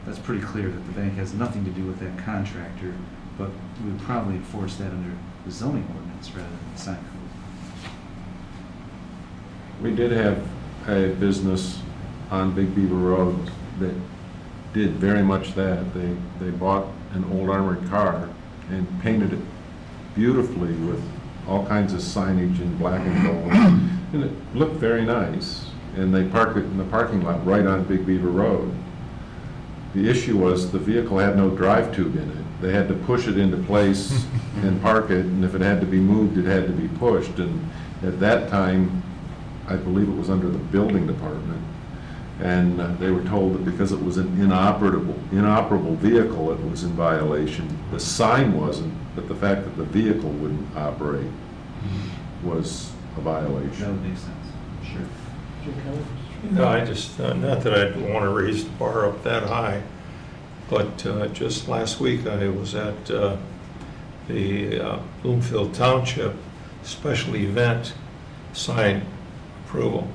that's pretty clear that the bank has nothing to do with that contractor, but we would probably enforce that under the zoning ordinance rather than the sign code. We did have a business on Big Beaver Road that did very much that. They bought an old armored car and painted it beautifully with all kinds of signage in black and gold. And it looked very nice. And they parked it in the parking lot right on Big Beaver Road. The issue was the vehicle had no drive tube in it. They had to push it into place and park it, and if it had to be moved, it had to be pushed. And at that time, I believe it was under the building department, and they were told that because it was an inoperable vehicle, it was in violation. The sign wasn't, but the fact that the vehicle wouldn't operate was a violation. That would make sense. Sure. No, I just, not that I'd want to raise the bar up that high, but just last week I was at the Bloomfield Township special event sign approval.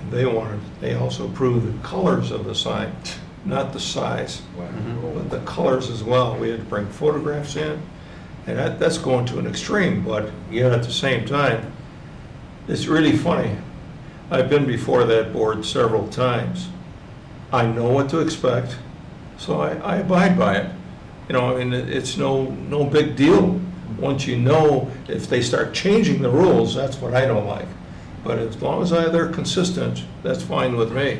And they also approved the colors of the sign, not the size, but the colors as well. We had to bring photographs in, and that's going to an extreme, but yet at the same time, it's really funny. I've been before that board several times. I know what to expect, so I abide by it. You know, I mean, it's no big deal. Once you know, if they start changing the rules, that's what I don't like. But as long as they're consistent, that's fine with me.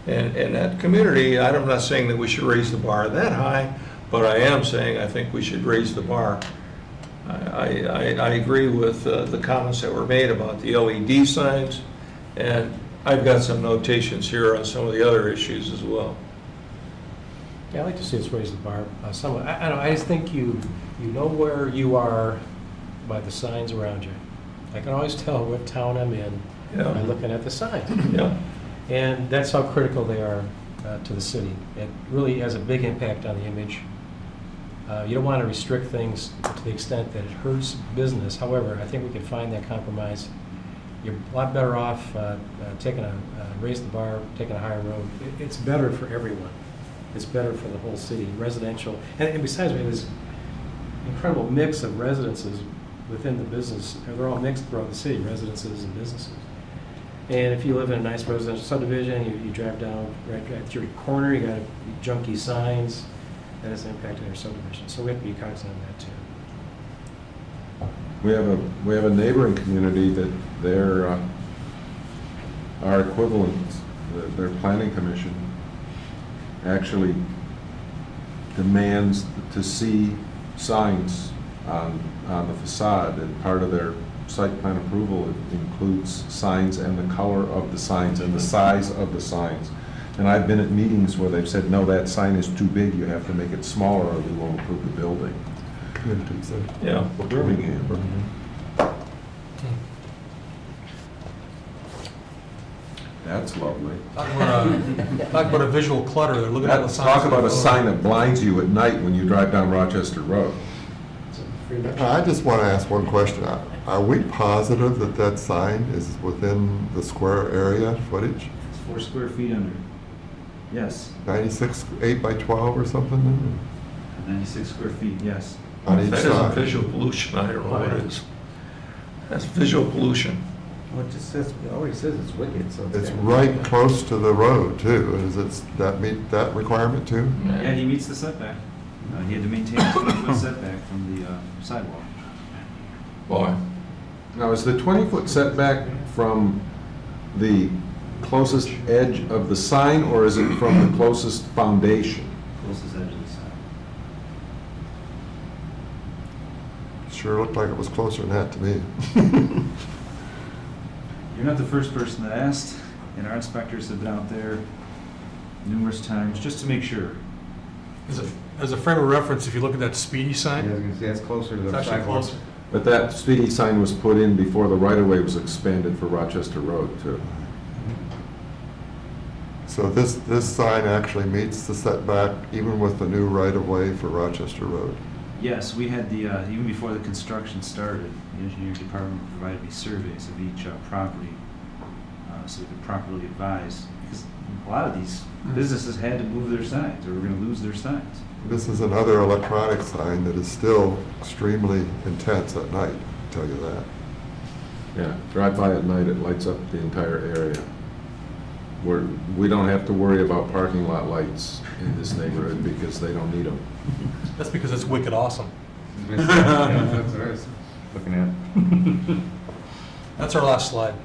And that community, I'm not saying that we should raise the bar that high, but I am saying I think we should raise the bar. I agree with the comments that were made about the LED signs, and I've got some notations here on some of the other issues as well. Yeah, I'd like to see us raise the bar somewhat. I don't know, I just think you know where you are by the signs around you. I can always tell what town I'm in by looking at the signs. Yeah. And that's how critical they are to the city. It really has a big impact on the image. You don't want to restrict things to the extent that it hurts business. However, I think we can find that compromise. You're a lot better off raise the bar, taking a higher road. It's better for everyone. It's better for the whole city, residential. And besides, we have this incredible mix of residences within the business. They're all mixed throughout the city, residences and businesses. And if you live in a nice residential subdivision, you drive down right at your corner, you got junky signs, that has an impact on your subdivision. So we have to be cognizant of that too. We have a neighboring community that our equivalent, their planning commission, actually demands to see signs on the facade, and part of their site plan approval includes signs and the color of the signs and the size of the signs. And I've been at meetings where they've said, no, that sign is too big, you have to make it smaller or we won't approve the building. Yeah. Birmingham. That's lovely. Talk about a visual clutter, they're looking at the signs. Talk about a sign that blinds you at night when you drive down Rochester Road. I just want to ask one question. Are we positive that that sign is within the square area footage? It's 4 square feet under. Yes, 96, 8 by 12 or something? 96 square feet, yes. On If each that isn't side? visual pollution, I don't know what is. That's visual pollution. Well, it just says, it already says it's wicked, so. It's right close to the road too. Is it, that meet that requirement too? Yeah, he meets the setback. He had to maintain a 20-foot setback from the sidewalk. Boy, Now, is the 20-foot setback from the closest edge of the sign, or is it from the closest foundation? Closest edge of the sign. Sure looked like it was closer than that to me. You're not the first person that asked, and our inspectors have been out there numerous times just to make sure. As a frame of reference, if you look at that Speedy Yeah, I was sign, gonna say, that's closer to it's the actually sidewalk. closer. But that speedy sign was put in before the right-of-way was expanded for Rochester Road, too. So this sign actually meets the setback even with the new right-of-way for Rochester Road? Yes, we had the, even before the construction started, the engineering department provided me surveys of each property, so we could properly advise, because a lot of these businesses had to move their signs, or were gonna lose their signs. This is another electronic sign that is still extremely intense at night, I'll tell you that. Yeah, drive by at night, it lights up the entire area. We don't have to worry about parking lot lights in this neighborhood because they don't need them. That's because it's wicked awesome. Yeah, that's what I was looking at. That's our last slide.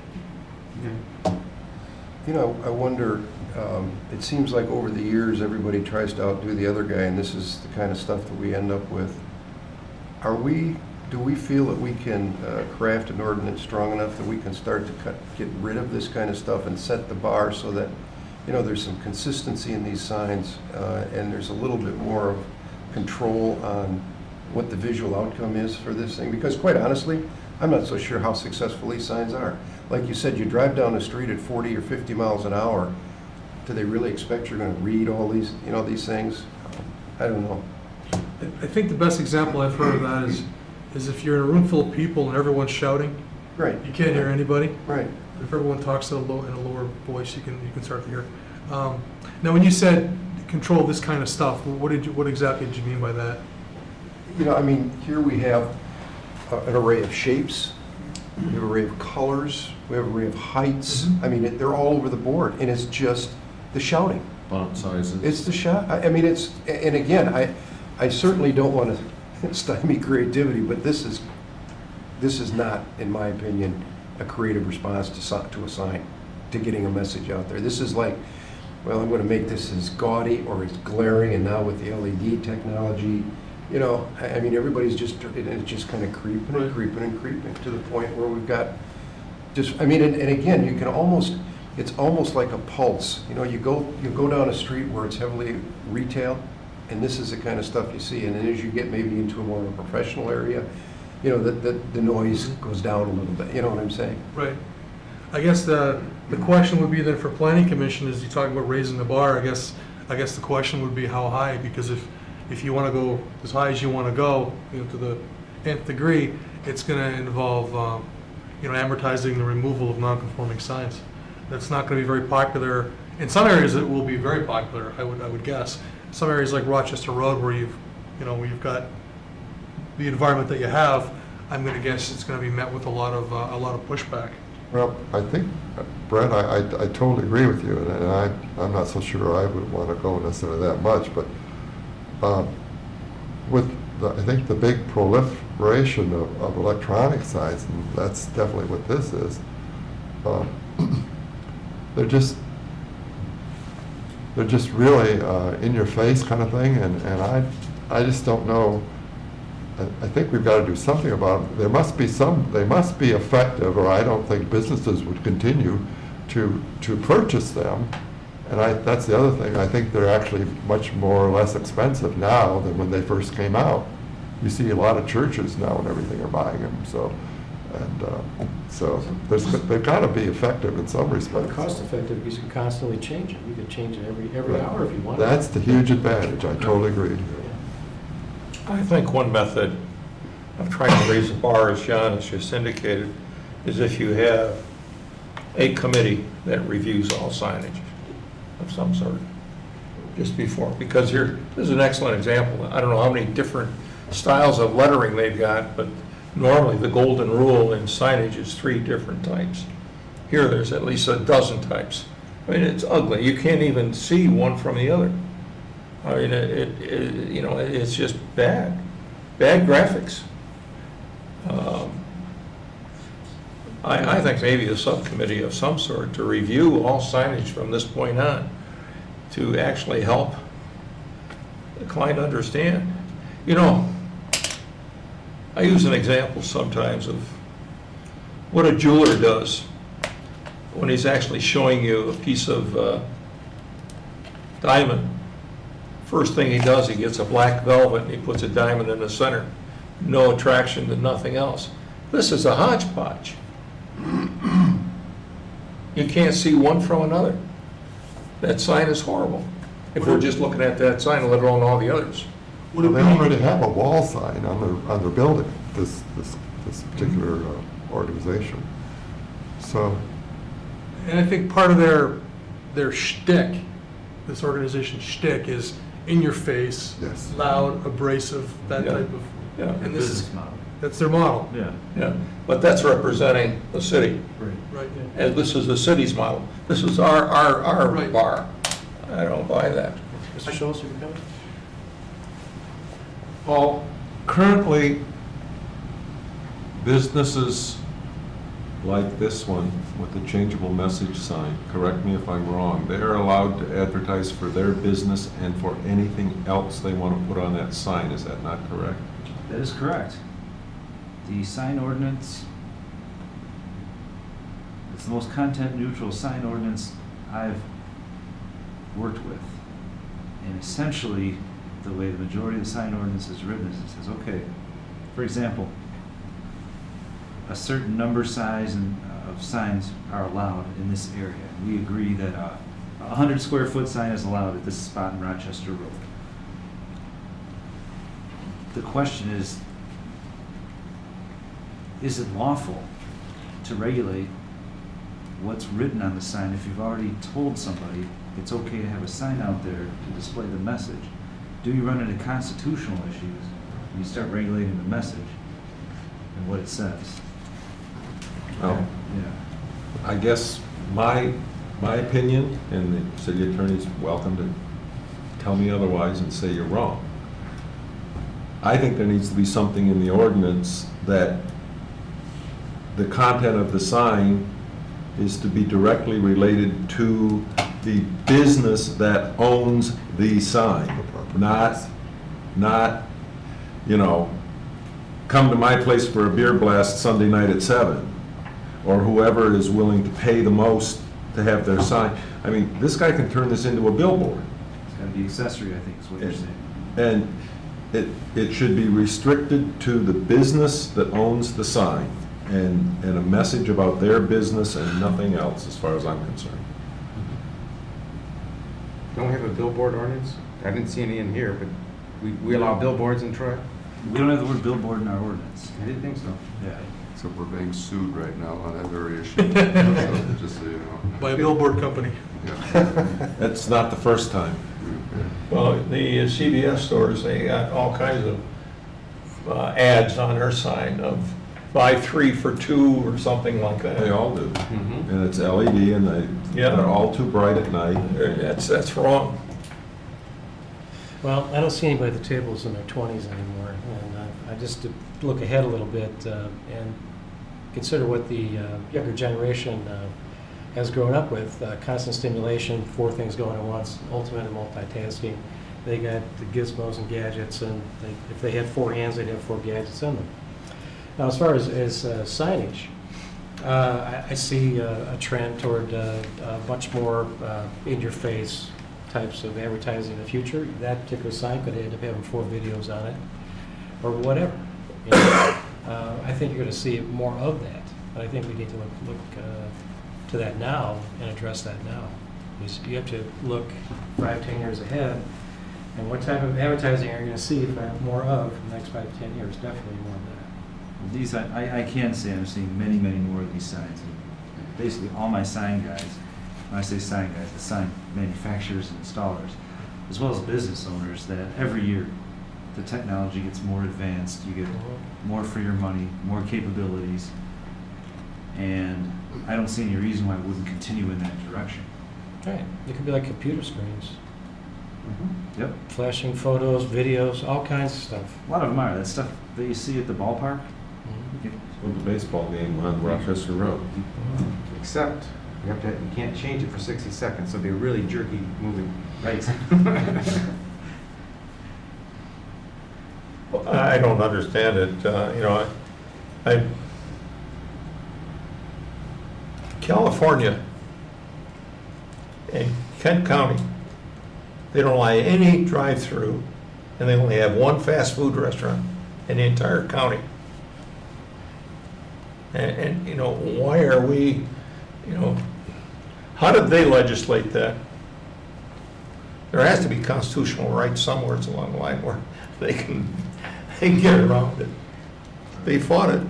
You know, I wonder, it seems like over the years, everybody tries to outdo the other guy, and this is the kind of stuff that we end up with. Do we feel that we can craft an ordinance strong enough that we can start to get rid of this kind of stuff and set the bar so that, you know, there's some consistency in these signs, and there's a little bit more of control on what the visual outcome is for this thing? Because quite honestly, I'm not so sure how successful these signs are. Like you said, you drive down the street at 40 or 50 miles an hour. Do they really expect you're going to read all these, you know, these things? I don't know. I think the best example I've heard of that is if you're in a room full of people and everyone's shouting, Right. you can't hear anybody. Right. If everyone talks in a lower voice, you can start to hear. Now, when you said control this kind of stuff, what exactly did you mean by that? You know, I mean, here we have an array of shapes, we have an array of colors, we have an array of heights. I mean, they're all over the board, and it's just the shouting. Font sizes. It's the shout. I mean, it's, and again, I certainly don't want to stymie creativity, but this is not, in my opinion, a creative response to a sign, to getting a message out there. This is like, well, I'm going to make this as gaudy or as glaring, and now with the LED technology, you know, I mean, everybody's just, it's just kind of creeping and creeping and creeping to the point where we've got just, I mean, and again, you can almost, it's almost like a pulse. You know, you go down a street where it's heavily retail, and this is the kind of stuff you see. And then as you get maybe into a more of a professional area, you know, the noise goes down a little bit. You know what I'm saying? Right. I guess the question would be then for planning commission, is you talking about raising the bar, I guess the question would be how high, because if you want to go as high as you want to go, you know, to the nth degree, it's going to involve, you know, amortizing the removal of non-conforming signs. That's not going to be very popular. In some areas, it will be very popular, I would guess. Some areas like Rochester Road, where you've got the environment that you have, I'm going to guess it's going to be met with a lot of pushback. Well, I think, Brent, I totally agree with you, and I'm not so sure I would want to go necessarily that much, but I think the big proliferation of electronic signs, and that's definitely what this is, they're just really in your face kind of thing, and I just don't know. I think we've got to do something about it. They must be effective, or I don't think businesses would continue to purchase them. And that's the other thing. I think they're actually much more or less expensive now than when they first came out. You see a lot of churches now and everything are buying them. So And so they've got to be effective in some But respects. cost effective, because you can constantly change it. You could change it every hour if you want. That's the huge advantage, I totally agree. I think one method of trying to raise the bar, as John has just indicated, is if you have a committee that reviews all signage of some sort, just before, because here, this is an excellent example. I don't know how many different styles of lettering they've got, but normally the golden rule in signage is 3 different types. Here, there's at least a dozen types. I mean, it's ugly. You can't even see one from the other. I mean, you know, it's just bad graphics. I think maybe a subcommittee of some sort to review all signage from this point on to actually help the client understand. You know, I use an example sometimes of what a jeweler does when he's actually showing you a piece of diamond. First thing he does, he gets a black velvet and he puts a diamond in the center. No attraction to nothing else. This is a hodgepodge. You can't see one from another. That sign is horrible. If we're just looking at that sign, let alone all the others. Well, they already have a wall sign on their building, this particular organization. So, And I think part of their shtick, this organization's shtick, is in your face, yes. loud, abrasive, that Yeah. type of, Yeah, and this is, Business model. that's their model. Yeah. yeah. But that's representing the city. Right. And this is the city's model. This is our Right. bar. I don't buy that. Mr. Schultz, you can come? Well, currently, businesses like this one with the changeable message sign, correct me if I'm wrong, they are allowed to advertise for their business and for anything else they want to put on that sign. Is that not correct? That is correct. The sign ordinance, it's the most content-neutral sign ordinance I've worked with. And essentially, the way the majority of the sign ordinance is written is it says, okay, for example, a certain number size of signs are allowed in this area. We agree that a 100 square foot sign is allowed at this spot in Rochester Road. The question is it lawful to regulate what's written on the sign if you've already told somebody it's okay to have a sign out there to display the message? Do you run into constitutional issues when you start regulating the message and what it says? Well, Yeah. I guess my opinion, and the city attorney's welcome to tell me otherwise and say you're wrong. I think there needs to be something in the ordinance that the content of the sign is to be directly related to the business that owns the sign, not, you know, come to my place for a beer blast Sunday night at 7, or whoever is willing to pay the most to have their sign. I mean, this guy can turn this into a billboard. It's got to be accessory, I think, is what you're saying. And it should be restricted to the business that owns the sign, and a message about their business and nothing else, as far as I'm concerned. Don't we have a billboard ordinance? I didn't see any in here, but we allow billboards in Troy? We don't have the word billboard in our ordinance. I didn't think so. Yeah. Except we're being sued right now on that very issue. So, just so you know. By a billboard company. Yeah. That's not the first time. Well, the CVS stores, they got all kinds of ads on their sign of buy 3 for 2 or something like that. They all do. Mm-hmm. And it's LED, and Yeah. they're all too bright at night. That's wrong. Well, I don't see anybody at the tables in their 20s anymore, and I just to look ahead a little bit and consider what the younger generation has grown up with, constant stimulation, 4 things going at once, ultimate and multitasking. They got the gizmos and gadgets, and if they had 4 hands, they'd have 4 gadgets in them. Now, as far as signage, I see a trend toward much more in-your-face types of advertising in the future. That particular sign could end up having 4 videos on it, or whatever. You know, I think you're going to see more of that. But I think we need to look to that now and address that now. You have to look 5-10 years ahead, and what type of advertising are you going to see more of in the next 5-10 years? Definitely more of that. These, I can say I'm seeing many, many more of these signs. And basically, all my sign guys, when I say sign guys, the sign manufacturers and installers, as well as business owners, that every year the technology gets more advanced, you get more for your money, more capabilities, and I don't see any reason why it wouldn't continue in that direction. Right. It could be like computer screens, Yep. flashing photos, videos, all kinds of stuff. A lot of them are. That stuff that you see at the ballpark. With the baseball game on Rochester Road. Except, you can't change it for 60 seconds, so it'll be a really jerky moving. Right. Well, I don't understand it, you know, California and Kent County, they don't allow any drive-through, and they only have one fast food restaurant in the entire county. And, you know, why are we, you know, how did they legislate that? There has to be constitutional rights somewhere along the line where they can get around it. They fought it,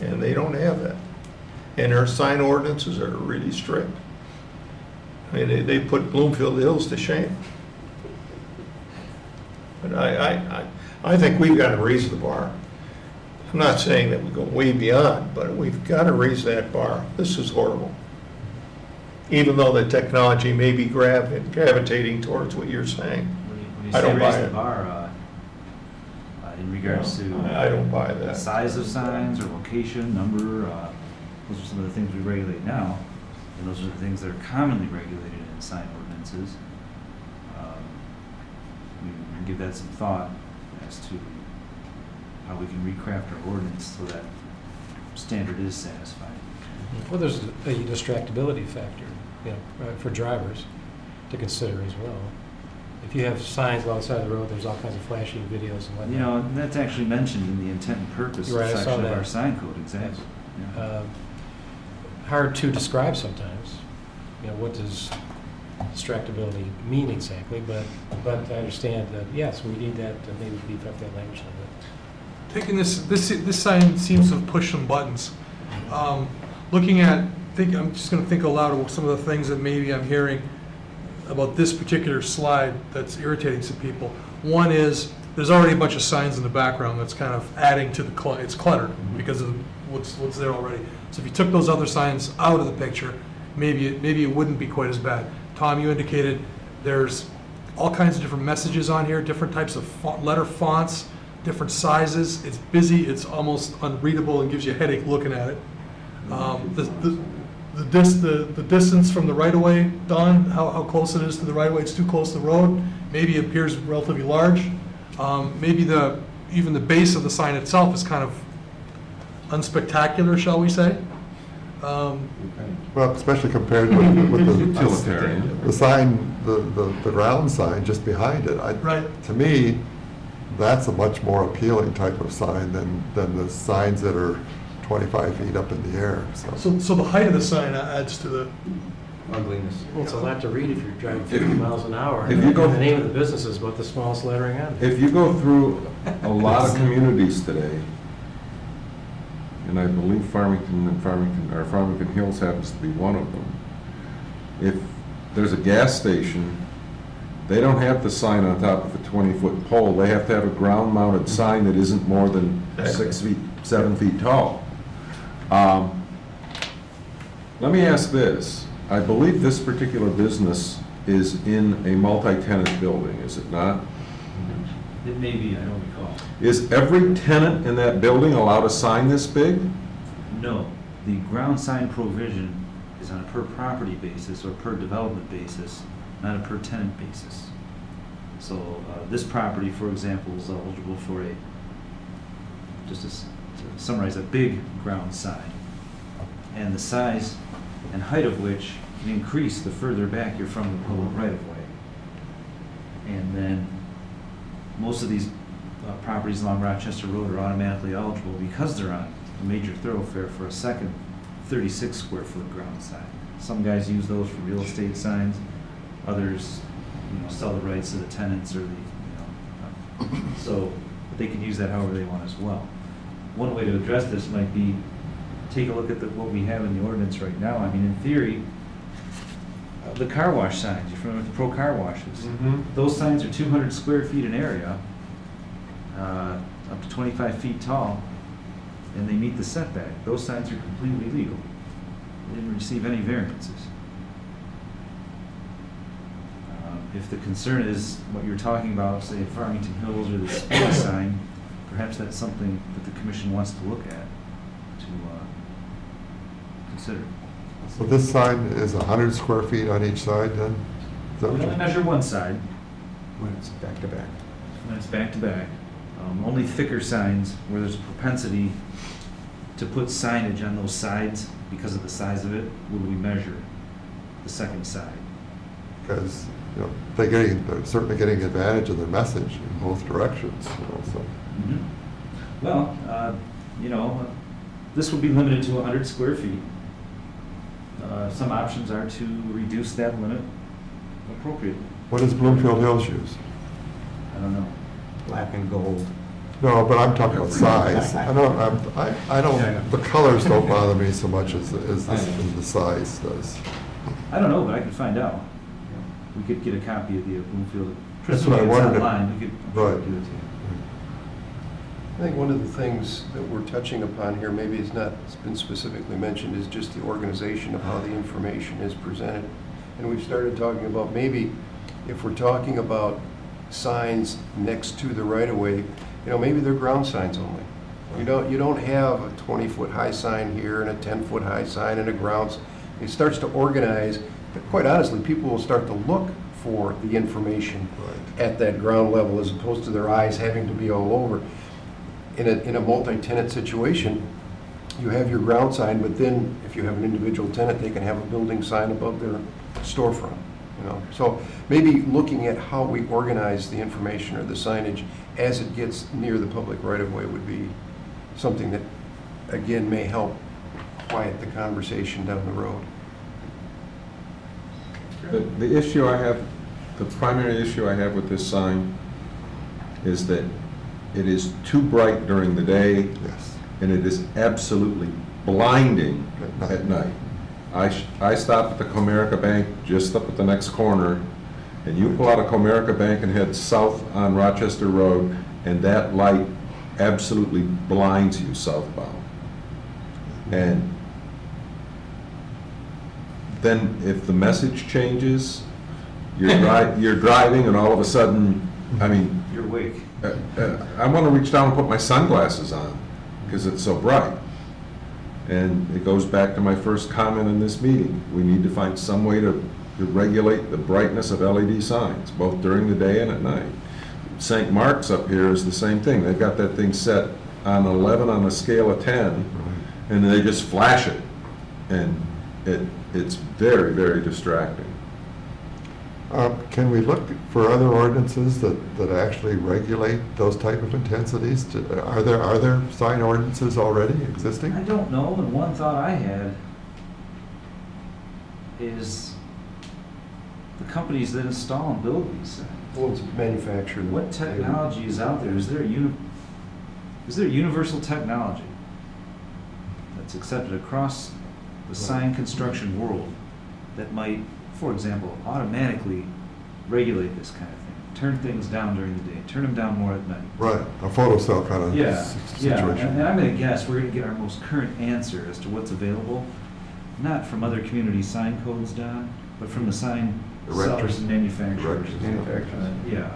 and they don't have that. And their sign ordinances are really strict. I mean, they put Bloomfield Hills to shame. But I think we've got to raise the bar. I'm not saying that we go way beyond, but we've got to raise that bar. This is horrible. Even though the technology may be gravitating towards what you're saying. When you I say don't buy raise the it. bar, in regards to I don't buy the that. size of signs or location, number, those are some of the things we regulate now, and those are the things that are commonly regulated in sign ordinances. We can give that some thought as to how we can recraft our ordinance so that standard is satisfied. Well, there's a distractibility factor, you know, for drivers to consider as well. If you have signs alongside the road, there's all kinds of flashing videos and whatnot. You know, and that's actually mentioned in the intent and purpose Right, I saw section of that. our sign code, exactly. Yeah. Hard to describe sometimes, you know, what does distractibility mean exactly, but I understand that, yes, we need that to maybe beef up that language a little bit. Taking this sign seems to have pushed some buttons. Looking at, I'm just going to think aloud of some of the things that maybe I'm hearing about this particular slide that's irritating some people. One is, there's already a bunch of signs in the background that's kind of adding to the, it's cluttered because of what's there already. So if you took those other signs out of the picture, maybe it wouldn't be quite as bad. Tom, you indicated there's all kinds of different messages on here, different types of letter fonts, different sizes. It's busy, it's almost unreadable and gives you a headache looking at it. The distance from the right-of-way, Don, how close it is to the right-of-way, it's too close to the road, maybe it appears relatively large. Maybe even the base of the sign itself is kind of unspectacular, shall we say? Well, especially compared with Utilitarian. the sign, the ground sign just behind it. Right. To me, that's a much more appealing type of sign than the signs that are 25 feet up in the air, so. So the height of the sign adds to the, Ugliness. Well, it's a lot to read if you're driving 50 miles an hour. if you go- The name of the business is about the smallest lettering on it. If you go through a lot of communities today, and I believe Farmington Hills happens to be one of them, if there's a gas station, they don't have the sign on top of a 20-foot pole. They have to have a ground-mounted sign that isn't more than 6 feet, 7 feet tall. Let me ask this. I believe this particular business is in a multi-tenant building, is it not? It may be, I don't recall. Is every tenant in that building allowed a sign this big? No, the ground sign provision is on a per property basis or per development basis, not a per tenant basis. So this property, for example, is eligible for just to summarize, a big ground sign. And the size and height of which can increase the further back you're from the public right-of-way. And then most of these properties along Rochester Road are automatically eligible because they're on a major thoroughfare for a second 36 square foot ground sign. Some guys use those for real estate signs, others, sell the rights to the tenants or so but they can use that however they want as well. One way to address this might be take a look at what we have in the ordinance right now. I mean, in theory, the car wash signs, you're familiar with Pro Car Washes. Those signs are 200 square feet in area, up to 25 feet tall, and they meet the setback. Those signs are completely legal. They didn't receive any variances. If the concern is what you're talking about, say at Farmington Hills or the speed sign, perhaps that's something that the commission wants to look at, to consider. So this sign is 100 square feet on each side then? Is that what We only you- measure one side When it's back to back. when it's back to back. Only thicker signs where there's a propensity to put signage on those sides because of the size of it, would we measure the second side. Because, they're certainly getting advantage of their message in both directions, so. Well, this would be limited to 100 square feet. Some options are to reduce that limit appropriately. What does Bloomfield Hills use? I don't know. Black and gold. No, but I'm talking about size. I don't, the colors don't bother me so much as the size does. I don't know, but I could find out. We could get a copy of the Bloomfield. That's what I Presumably it's wondered if- online. We could, I'm sure, Right. do it to you. I think one of the things that we're touching upon here, maybe it's not been specifically mentioned, is just the organization of how the information is presented. And we've started talking about maybe if we're talking about signs next to the right-of-way, maybe they're ground signs only. You don't have a 20-foot high sign here and a 10-foot high sign and a grounds. It starts to organize, but quite honestly, people will start to look for the information at that ground level as opposed to their eyes having to be all over. In a multi-tenant situation, you have your ground sign, but then if you have an individual tenant, they can have a building sign above their storefront. So maybe looking at how we organize the information or the signage as it gets near the public right-of-way would be something that, again, may help quiet the conversation down the road. The issue I have, the primary issue I have with this sign is that it is too bright during the day, Yes. and it is absolutely blinding At at night. I stop at the Comerica Bank just up at the next corner, and you pull out of Comerica Bank and head south on Rochester Road, and that light absolutely blinds you southbound. And then if the message changes, you're driving and all of a sudden, You're awake. I want to reach down and put my sunglasses on because it's so bright. And it goes back to my first comment in this meeting. We need to find some way to regulate the brightness of LED signs, both during the day and at night. St. Mark's up here is the same thing. They've got that thing set on 11 on a scale of 10, and they just flash it. And it's very, very distracting. Can we look for other ordinances that actually regulate those type of intensities? Are there sign ordinances already existing? I don't know, and one thought I had is the companies that install and build these signs. Well, it's manufactured. What technology is out there? Is there universal technology that's accepted across the sign construction world that might, for example, automatically regulate this kind of thing? Turn things down during the day, turn them down more at night. Right, a photo cell kind of Yeah, situation. and I'm gonna guess we're gonna get our most current answer as to what's available, not from other community sign codes, Don, but from the sign sellers and manufacturers. Yeah.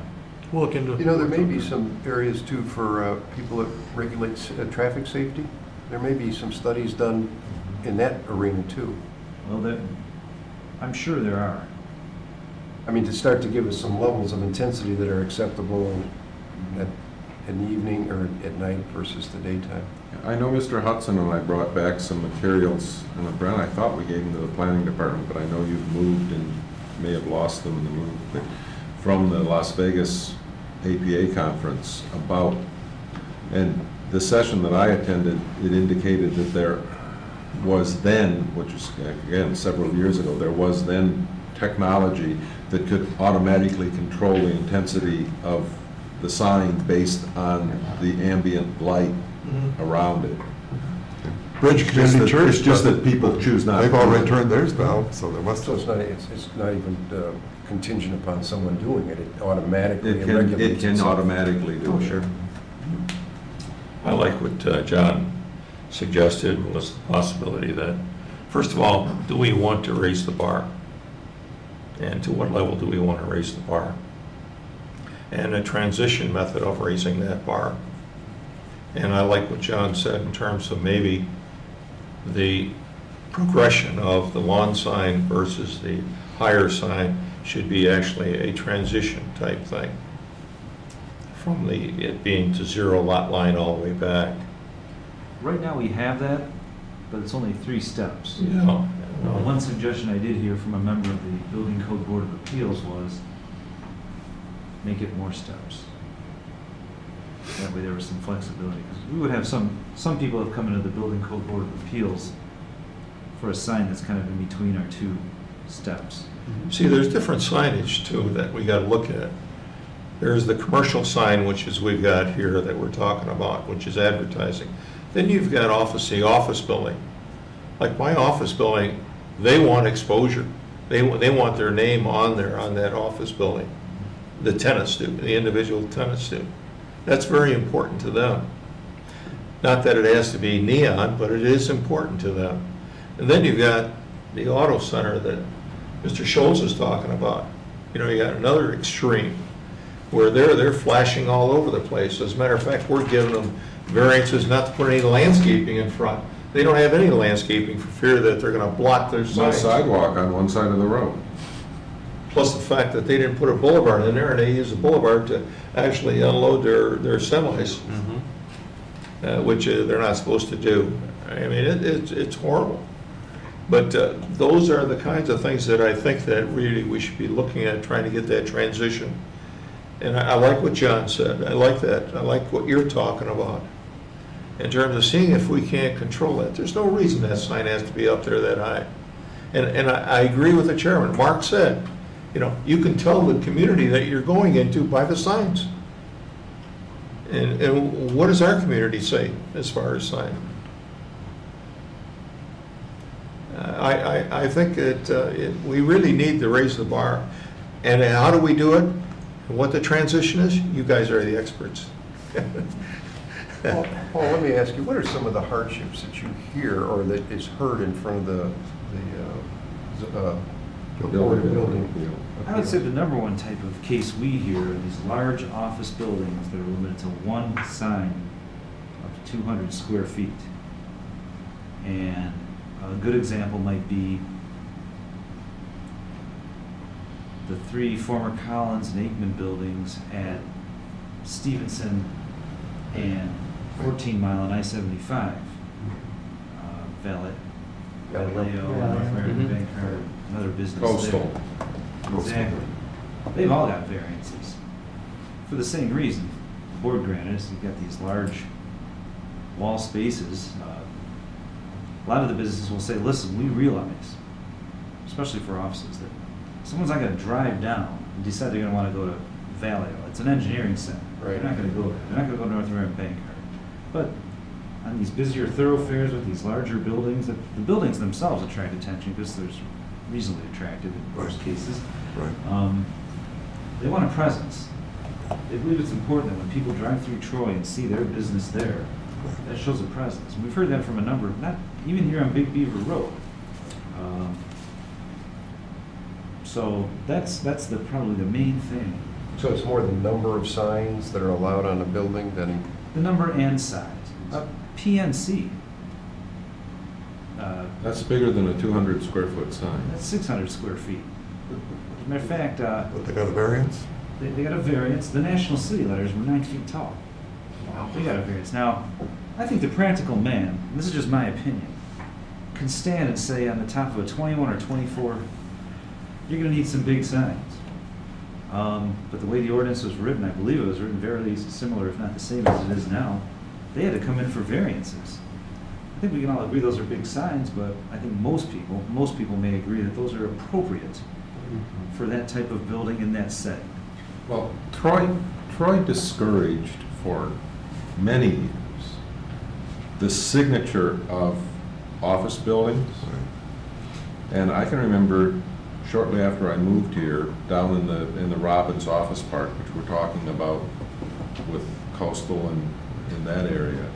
We'll look into. There may be some areas too for people that regulate traffic safety. There may be some studies done in that arena too. Well, I'm sure there are. To start to give us some levels of intensity that are acceptable in the evening or at night versus the daytime. I know Mr. Hudson and I brought back some materials, and Brent, I thought we gave them to the planning department, but I know you've moved and may have lost them in the move, but from the Las Vegas APA conference about, and the session that I attended, it indicated that there was then, which was, again, several years ago, there was then technology that could automatically control the intensity of the sign based on the ambient light around it. Bridge Just Community that- Church. It's just does that it. people choose not. They've to. already turned theirs down, so there must So have. it's not even contingent upon someone doing it, it automatically It can regulates itself. automatically do Oh, it. sure. I like what John suggested, was the possibility that, first of all, do we want to raise the bar? And to what level do we want to raise the bar? And a transition method of raising that bar. And I like what John said in terms of maybe the progression of the lawn sign versus the higher sign should be actually a transition type thing, from it being to zero lot line all the way back. Right now, we have that, but it's only 3 steps. Yeah. One suggestion I did hear from a member of the Building Code Board of Appeals was make it more steps. That way there was some flexibility. 'Cause we would have some people have come into the Building Code Board of Appeals for a sign that's kind of in between our 2 steps. See, there's different signage too that we got to look at. There's the commercial sign, which is we've got here that we're talking about, which is advertising. Then you've got the office building. Like my office building, they want exposure. They want their name on there, on that office building. The tenants do, the individual tenants do. That's very important to them. Not that it has to be neon, but it is important to them. And then you've got the auto center that Mr. Schultz is talking about. You know, you got another extreme where they're flashing all over the place. As a matter of fact, we're giving them variances not to put any landscaping in front. They don't have any landscaping for fear that they're going to block their No signs. sidewalk on one side of the road. Plus the fact that they didn't put a boulevard in there, and they use the boulevard to actually unload their semis, which they're not supposed to do. I mean, it's horrible. But those are the kinds of things that I think that really we should be looking at, trying to get that transition. And I like what John said. I like that. I like what you're talking about in terms of seeing if we can't control that. There's no reason that sign has to be up there that high. And I agree with the chairman. Mark said, you know, you can tell the community that you're going into by the signs. And what does our community say as far as sign? I think that we really need to raise the bar. And how do we do it? And what the transition is? You guys are the experts. Paul, let me ask you, what are some of the hardships that you hear or that is heard in front of the Board of Building? I would say the number one type of case we hear are these large office buildings that are limited to one sign up to 200 square feet. And a good example might be the 3 former Collins and Aikman buildings at Stevenson and 14 Mile and I-75. Vallejo, North American Bank Card, another business there. Coastal. Exactly. They've all got variances. For the same reason, the board granted us, you've got these large wall spaces. A lot of the businesses will say, listen, we realize, especially for offices, that someone's not gonna drive down and decide they're gonna wanna go to Vallejo. It's an engineering center. Right. They're not gonna go there. They're not gonna go to North American Bank Card. But on these busier thoroughfares with these larger buildings, the buildings themselves attract attention because they're reasonably attractive in most cases. Right. They want a presence. They believe it's important that when people drive through Troy and see their business there, that shows a presence. And we've heard that from a number of, not even here on Big Beaver Road. So that's probably the main thing. So it's more the number of signs that are allowed on a building than, The number and size. PNC, That's bigger than a 200 square foot sign. that's 600 square feet. As a matter of fact, But they got a variance? they got a variance. The National City letters were 9 feet tall. They got a variance. Now, I think the practical man, and this is just my opinion, can stand and say on the top of a 21 or 24, you're going to need some big signs. But the way the ordinance was written, I believe it was written very similar, if not the same as it is now. They had to come in for variances. I think we can all agree those are big signs, but I think most people may agree that those are appropriate for that type of building in that setting. Well, Troy discouraged for many years the signature of office buildings. And I can remember shortly after I moved here, down in the Robbins Office Park, which we're talking about with Coastal and in that area,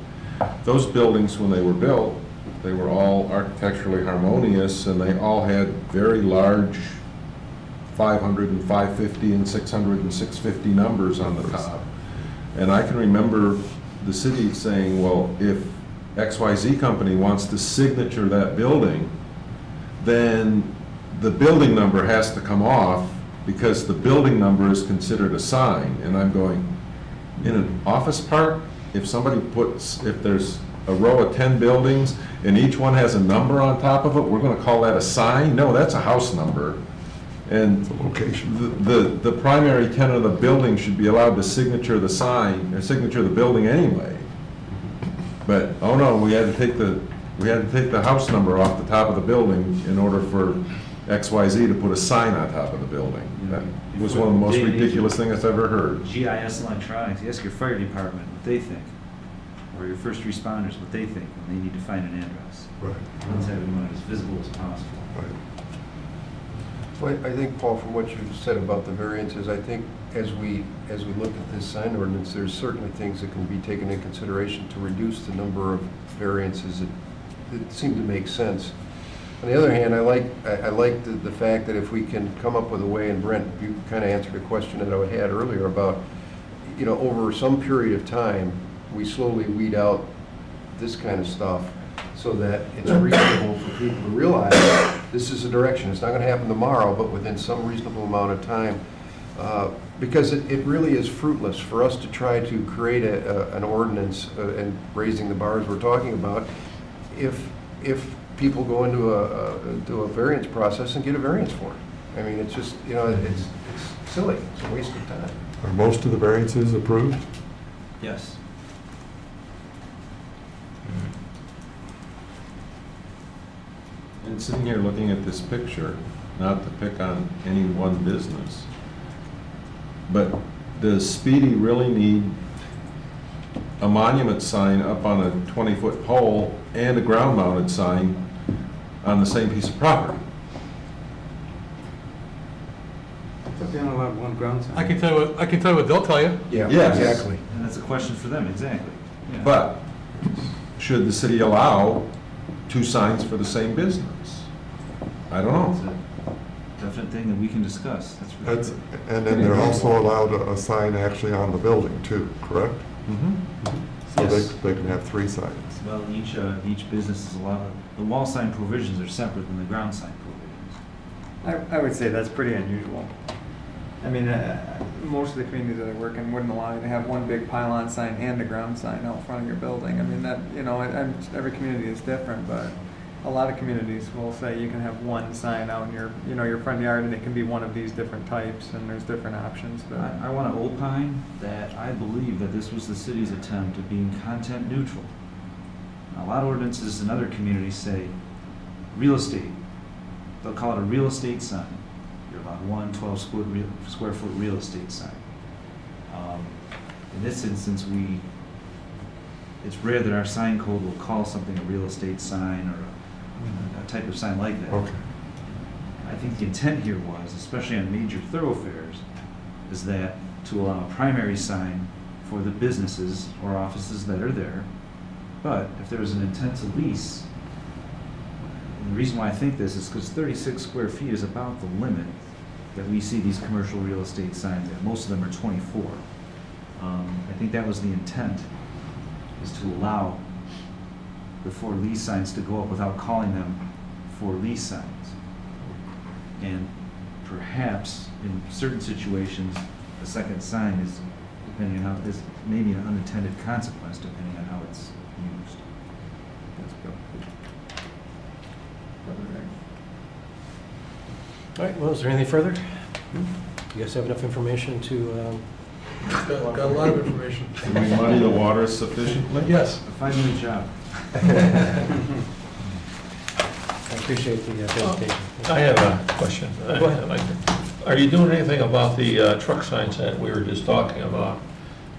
those buildings, when they were built, they were all architecturally harmonious, and they all had very large 500 and 550 and 600 and 650 numbers on the top. And I can remember the city saying, well, if XYZ company wants to signature that building, then the building number has to come off because the building number is considered a sign. And I'm going, in an office park, if there's a row of 10 buildings and each one has a number on top of it, we're going to call that a sign? No, that's a house number. And location. The primary tenant of the building should be allowed to signature the sign, or signature the building anyway. But, oh no, we had to take the house number off the top of the building in order for XYZ to put a sign on top of the building. That was one of the most ridiculous things I've ever heard. GIS electronics, you ask your fire department what they think, or your first responders what they think when they need to find an address. Right. Let's have it as visible as possible. Right. Well, I think, Paul, from what you said about the variances, I think as we look at this sign ordinance, there's certainly things that can be taken into consideration to reduce the number of variances that seem to make sense. On the other hand, I like the fact that if we can come up with a way, and Brent, you kind of answered a question that I had earlier about, over some period of time, we slowly weed out this kind of stuff so that it's reasonable for people to realize this is a direction. It's not going to happen tomorrow, but within some reasonable amount of time. Because it really is fruitless for us to try to create an ordinance and raising the bars we're talking about if people go into a variance process and get a variance for it. I mean, it's just, it's silly. It's a waste of time. Are most of the variances approved? Yes. And sitting here looking at this picture, not to pick on any one business, but does Speedy really need a monument sign up on a 20-foot pole and a ground-mounted sign on the same piece of property? They only allowed one ground sign. I can tell you what they'll tell you. Yeah, Yes. exactly. And that's a question for them, exactly. Yeah. But should the city allow two signs for the same business? I don't It's know. a definite thing that we can discuss, that's for That's, sure. and then they're also allowed a sign actually on the building too, correct? So Yes. they can have 3 signs. Well, each business is allowed, the wall sign provisions are separate than the ground sign provisions. I would say that's pretty unusual. I mean, most of the communities that I work in wouldn't allow you to have one big pylon sign and a ground sign out front of your building. I mean, that, every community is different, but a lot of communities will say you can have one sign out in your front yard, and it can be one of these different types, and there's different options. But I want to opine that I believe that this was the city's attempt at being content neutral. Now, a lot of ordinances in other communities say real estate. They'll call it a real estate sign. You're allowed one 12 square foot real estate sign. In this instance, it's rare that our sign code will call something a real estate sign or a type of sign like that. Okay. I think the intent here was, especially on major thoroughfares, is that to allow a primary sign for the businesses or offices that are there. But if there was an intent to lease, and the reason why I think this is because 36 square feet is about the limit that we see these commercial real estate signs at. Most of them are 24. I think that was the intent, is to allow the for lease signs to go up without calling them for lease signs. And perhaps in certain situations, a second sign is, depending on how, is maybe an unintended consequence depending on how it's used. that's good. All right, well, is there anything further? You guys have enough information to, Got a lot of information. Can we muddy the water sufficiently? Yes. A 5-minute job. I appreciate the presentation. I have a question. Go ahead. Are you doing anything about the truck signs that we were just talking about?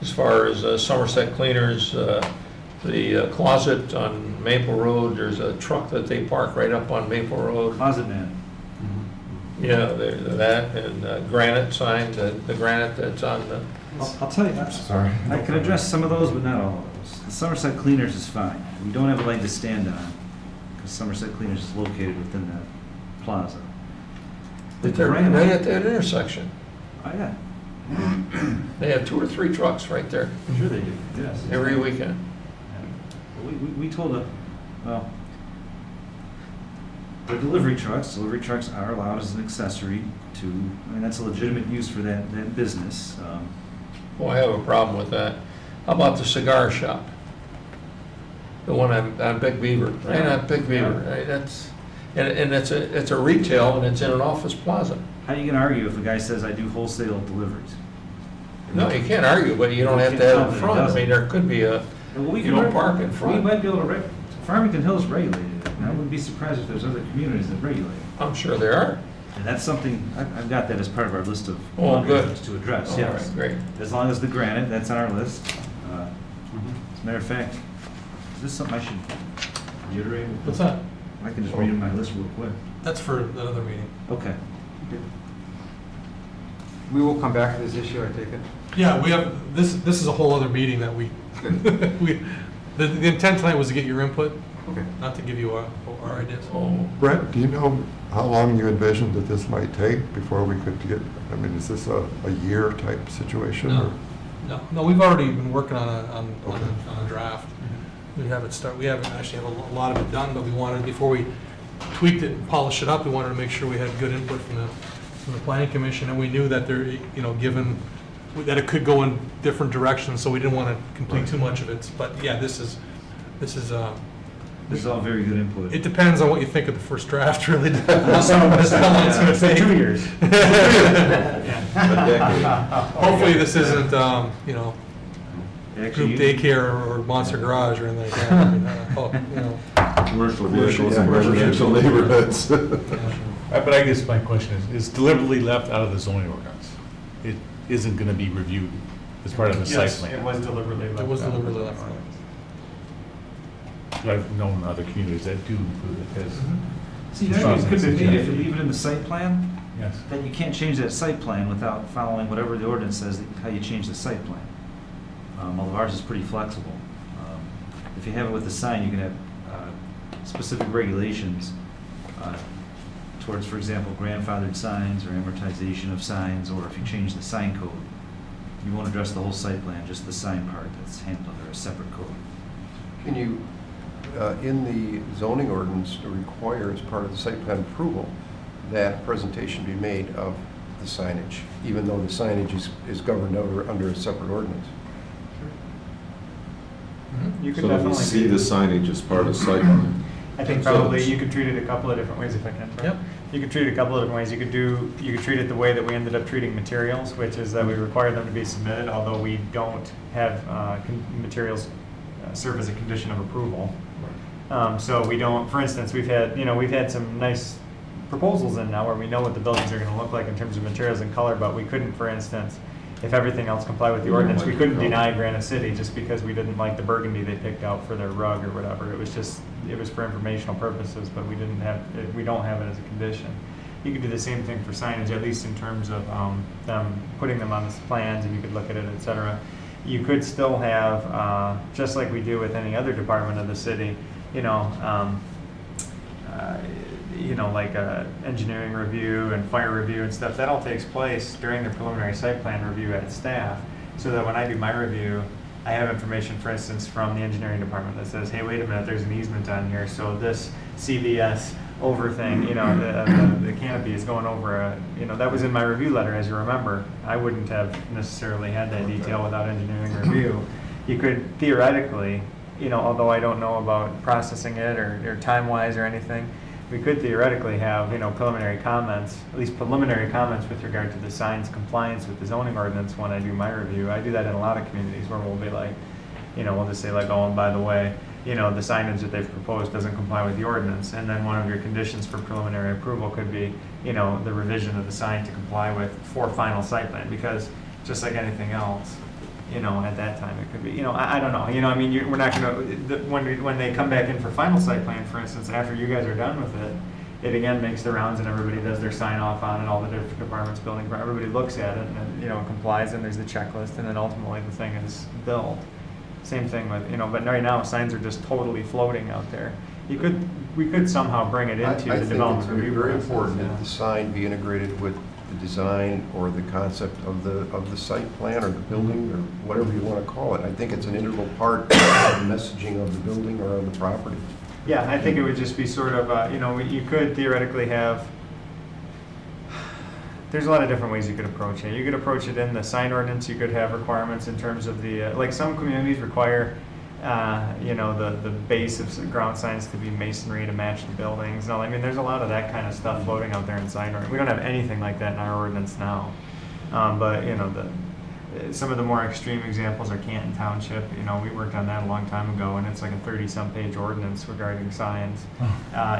As far as Somerset Cleaners, the closet on Maple Road, there's a truck that they park right up on Maple Road. Closet man. Yeah, that, and granite sign, the granite that's on the, I'll tell you, Sorry. I can address some of those, but not all of those. The Somerset Cleaners is fine. We don't have a leg to stand on, because Somerset Cleaners is located within that plaza. they're right at that intersection. Oh, yeah. They have 2 or 3 trucks right there Sure they do, yes. every weekend. We told them, well, the delivery trucks are allowed as an accessory to, I mean, that's a legitimate use for that business. Well, I have a problem with that. How about the cigar shop? The one on Big Beaver, right on Big Beaver, right? That's, and it's a retail and it's in an office plaza. How are you gonna argue if a guy says, I do wholesale deliveries? No, you can't argue, but you don't have to have it in front. I mean, there could be a, Well, you don't park in We front. might be able to, Farmington Hills regulated it, and I wouldn't be surprised if there's other communities that regulate it. I'm sure there are. And that's something, I've got that as part of our list of Oh, good. items to address, All yes. right, great. As long as the granite, that's on our list. As a matter of fact, is this something I should reiterate? What's that? I can just read in my list real quick. That's for another meeting. Okay. We will come back to this issue, I take it. Yeah, we have, this is a whole other meeting that we, the intent tonight was to get your input, Okay. not to give you our ideas. Oh, Brett, do you know how long you envisioned that this might take before we could get, I mean, is this a year type situation? or- No, we've already been working on a draft. We haven't actually have a lot of it done, but we wanted, before we tweaked it and polished it up, we wanted to make sure we had good input from the planning commission, and we knew that given that it could go in different directions, so we didn't want to complete too much of it. But yeah, this is This is all very good input. it depends on what you think of the first draft, really. That's how long it's going to take. 2 years. Hopefully, this isn't, Actually, group daycare or Monster Garage or anything like that. I mean, Commercial vehicles Yeah, in residential neighborhoods. But I guess my question is deliberately left out of the zoning ordinance? It isn't going to be reviewed as part of the site plan? It was deliberately left. It was deliberately left out. I've known other communities that do include it as. See, that argument could be made if you leave it in the site plan, Yes. then you can't change that site plan without following whatever the ordinance says, how you change the site plan. Although ours is pretty flexible. If you have it with the sign, you can have specific regulations towards, for example, grandfathered signs or amortization of signs, or if you change the sign code. You won't address the whole site plan, just the sign part that's handled under a separate code. Can you, in the zoning ordinance, require as part of the site plan approval that presentation be made of the signage, even though the signage is governed under a separate ordinance? You could So that we definitely. see the signage as part of site plan. I think So probably it's- you could treat it a couple of different ways if I can. Brian. Yep. You could treat it a couple of different ways. You could treat it the way that we ended up treating materials, which is that we require them to be submitted, although we don't have materials serve as a condition of approval. So we don't, for instance, we've had some nice proposals in now where we know what the buildings are gonna look like in terms of materials and color, but we couldn't, for instance, if everything else complied with the ordinance, we couldn't deny Granite City just because we didn't like the burgundy they picked out for their rug or whatever. It was for informational purposes, but we don't have it as a condition. You could do the same thing for signage, at least in terms of them putting them on the plans, and you could look at it, et cetera. You could still have, just like we do with any other department of the city, like engineering review and fire review and stuff, that all takes place during the preliminary site plan review at staff. So that when I do my review, I have information, for instance, from the engineering department that says, hey, wait a minute, there's an easement on here, so this CVS over thing, the canopy is going over that was in my review letter, as you remember. I wouldn't have necessarily had that detail without engineering review. You could theoretically, although I don't know about processing it or time-wise or anything, we could theoretically have, you know, preliminary comments, at least preliminary comments with regard to the sign's compliance with the zoning ordinance when I do my review. I do that in a lot of communities where we'll be like, you know, we'll just say like, oh, and by the way, you know, the signage that they've proposed doesn't comply with the ordinance. And then one of your conditions for preliminary approval could be, you know, the revision of the sign to comply with for final site plan, because just like anything else, you know, at that time it could be, you know, I don't know, you know, I mean, we're not gonna, when they come back in for final site plan, for instance, after you guys are done with it, it again makes the rounds and everybody does their sign off on it, all the different departments, building, everybody looks at it and, you know, complies, and there's the checklist, and then ultimately the thing is built. Same thing with, you know, but right now signs are just totally floating out there. We could somehow bring it into the development I think review it's very process, important yeah. that the sign be integrated with the design or the concept of the site plan or the building or whatever you want to call it. I think it's an integral part of the messaging of the building or of the property. Yeah, I think it would just be sort of, you know, you could theoretically have, there's a lot of different ways you could approach it. You could approach it in the sign ordinance. You could have requirements in terms of the, like some communities require, you know, the base of ground signs to be masonry to match the buildings. No, I mean, there's a lot of that kind of stuff floating out there in sign ordinance. We don't have anything like that in our ordinance now. But, you know, some of the more extreme examples are Canton Township. You know, we worked on that a long time ago, and it's like a 30-some page ordinance regarding signs.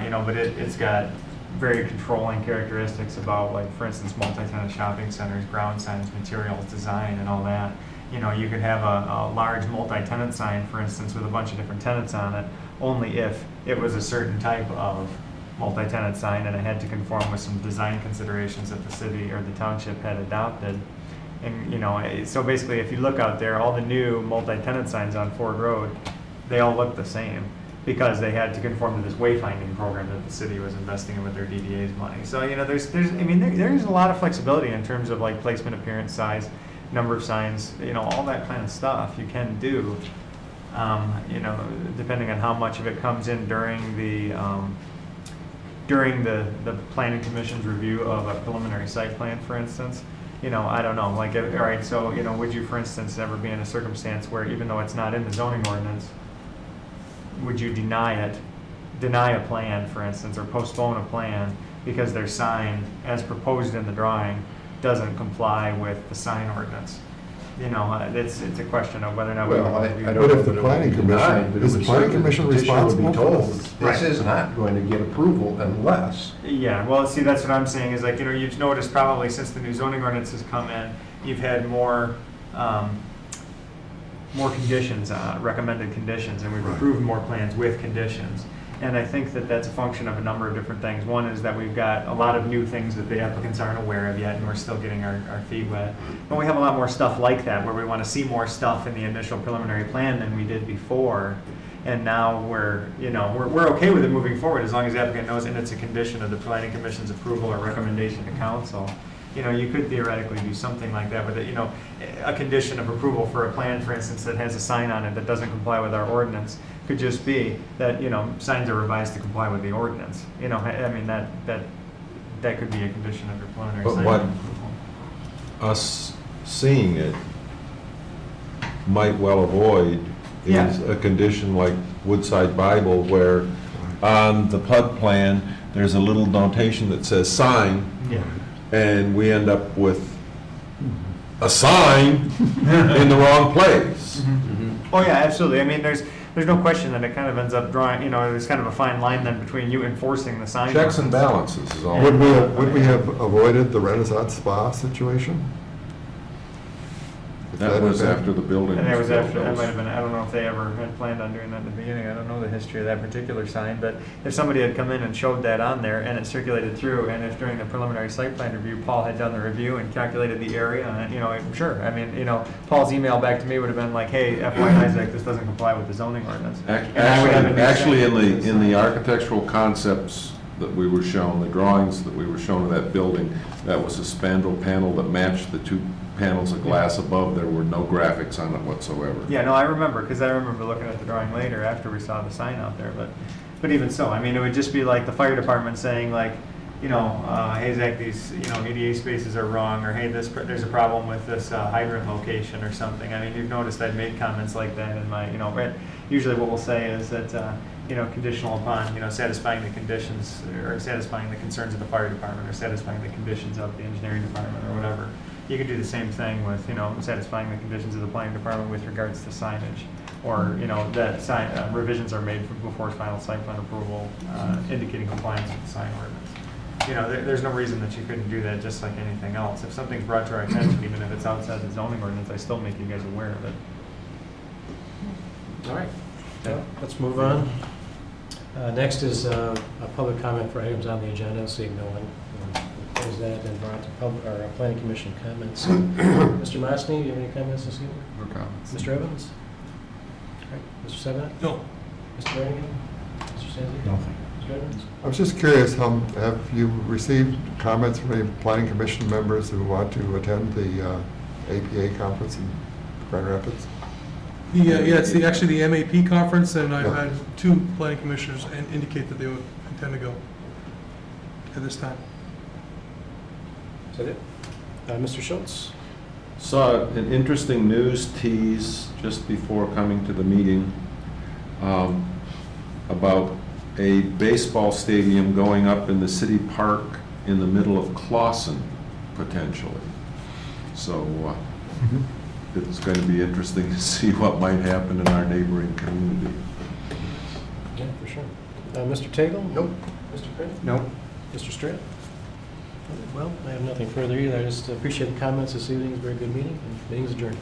You know, but it's got very controlling characteristics about, like, for instance, multi-tenant shopping centers, ground signs, materials, design, and all that. You know, you could have a large multi-tenant sign, for instance, with a bunch of different tenants on it, only if it was a certain type of multi-tenant sign and it had to conform with some design considerations that the city or the township had adopted. And, you know, so basically, if you look out there, all the new multi-tenant signs on Ford Road, they all look the same because they had to conform to this wayfinding program that the city was investing in with their DDA's money. So, you know, there's I mean, there's a lot of flexibility in terms of, like, placement, appearance, size, number of signs, you know, all that kind of stuff you can do, you know, depending on how much of it comes in during the planning commission's review of a preliminary site plan, for instance. You know, I don't know, like, all right, so, you know, would you, for instance, ever be in a circumstance where, even though it's not in the zoning ordinance, would you deny a plan, for instance, or postpone a plan because their sign, as proposed in the drawing, doesn't comply with the sign ordinance? You know, it's a question of whether or not we Well, want I to don't do But know if the that it planning would be denied, commission- but it is the would planning certainly- commission the petitioner would be responsible for told, this? Right. This is not going to get approval unless. Yeah, well, see, that's what I'm saying, is like, you know, you've noticed probably since the new zoning ordinance has come in, you've had more conditions, recommended conditions, and we've approved more plans with conditions. And I think that that's a function of a number of different things. One is that we've got a lot of new things that the applicants aren't aware of yet, and we're still getting our feet wet. But we have a lot more stuff like that, where we want to see more stuff in the initial preliminary plan than we did before. And now we're okay with it moving forward, as long as the applicant knows, and it's a condition of the planning commission's approval or recommendation to council. You know, you could theoretically do something like that with it, you know, a condition of approval for a plan, for instance, that has a sign on it that doesn't comply with our ordinance, could just be that, you know, signs are revised to comply with the ordinance. You know, I mean, that could be a condition of your preliminary But sign what approval. us seeing it might well avoid Yeah. is a condition like Woodside Bible, where on the PUD plan, there's a little notation that says sign, Yeah. and we end up with a sign in the wrong place. Oh, yeah, absolutely. I mean, there's no question that it kind of ends up drawing, you know, there's kind of a fine line then between you enforcing the sign. Checks and ordinance. balances is all. Would we have avoided the Renaissance Spa situation? If That had was been- after the building And that was built. after, that might have been, I don't know if they ever had planned on doing that in the beginning. I don't know the history of that particular sign, but if somebody had come in and showed that on there and it circulated through, and if during the preliminary site plan review, Paul had done the review and calculated the area, and, you know, sure, I mean, you know, Paul's email back to me would have been like, hey, FYI, Isaac, this doesn't comply with the zoning ordinance. And I would have a new Actually, sign. in the architectural concepts that we were shown, the drawings that we were shown of that building, that was a spandrel panel that matched the two panels of glass above. There were no graphics on it whatsoever. Yeah, no, I remember, because I remember looking at the drawing later after we saw the sign out there, but even so, I mean, it would just be like the fire department saying like, you know, hey, Zach, these, you know, EDA spaces are wrong, or hey, there's a problem with this hydrant location or something. I mean, you've noticed I've made comments like that in my, you know, usually what we'll say is that, conditional upon, satisfying the conditions, or satisfying the concerns of the fire department, or satisfying the conditions of the engineering department, or whatever. You could do the same thing with, satisfying the conditions of the planning department with regards to signage, or, that sign, revisions are made before final site plan approval, indicating compliance with the sign ordinance. There's no reason that you couldn't do that, just like anything else. If something's brought to our attention, even if it's outside the zoning ordinance, I still make you guys aware of it. All right, let's move on. Next is a public comment for items on the agenda, seeing no one. We'll close that and brought to planning commission comments. Mr. Mosny, do you have any comments this evening? No comments. Mr. Evans? All right, Mr. Severett? No. Mr. Brannigan? Mr. Stanley? Nothing. Mr. Evans? I was just curious, have you received comments from any planning commission members who want to attend the APA conference in Grand Rapids? Yeah, it's actually the MAP conference, and I've Yeah. had 2 planning commissioners indicate that they would intend to go at this time. Is that it? Mr. Schultz? Saw an interesting news tease just before coming to the meeting about a baseball stadium going up in the city park in the middle of Clawson, potentially. So it's going to be interesting to see what might happen in our neighboring community. Yeah, for sure. Mr. Tagle? Nope. Mr. Craig? Nope. Mr. Stratt? Well, I have nothing further either. I just appreciate the comments this evening. It's a very good meeting, and meeting's adjourned.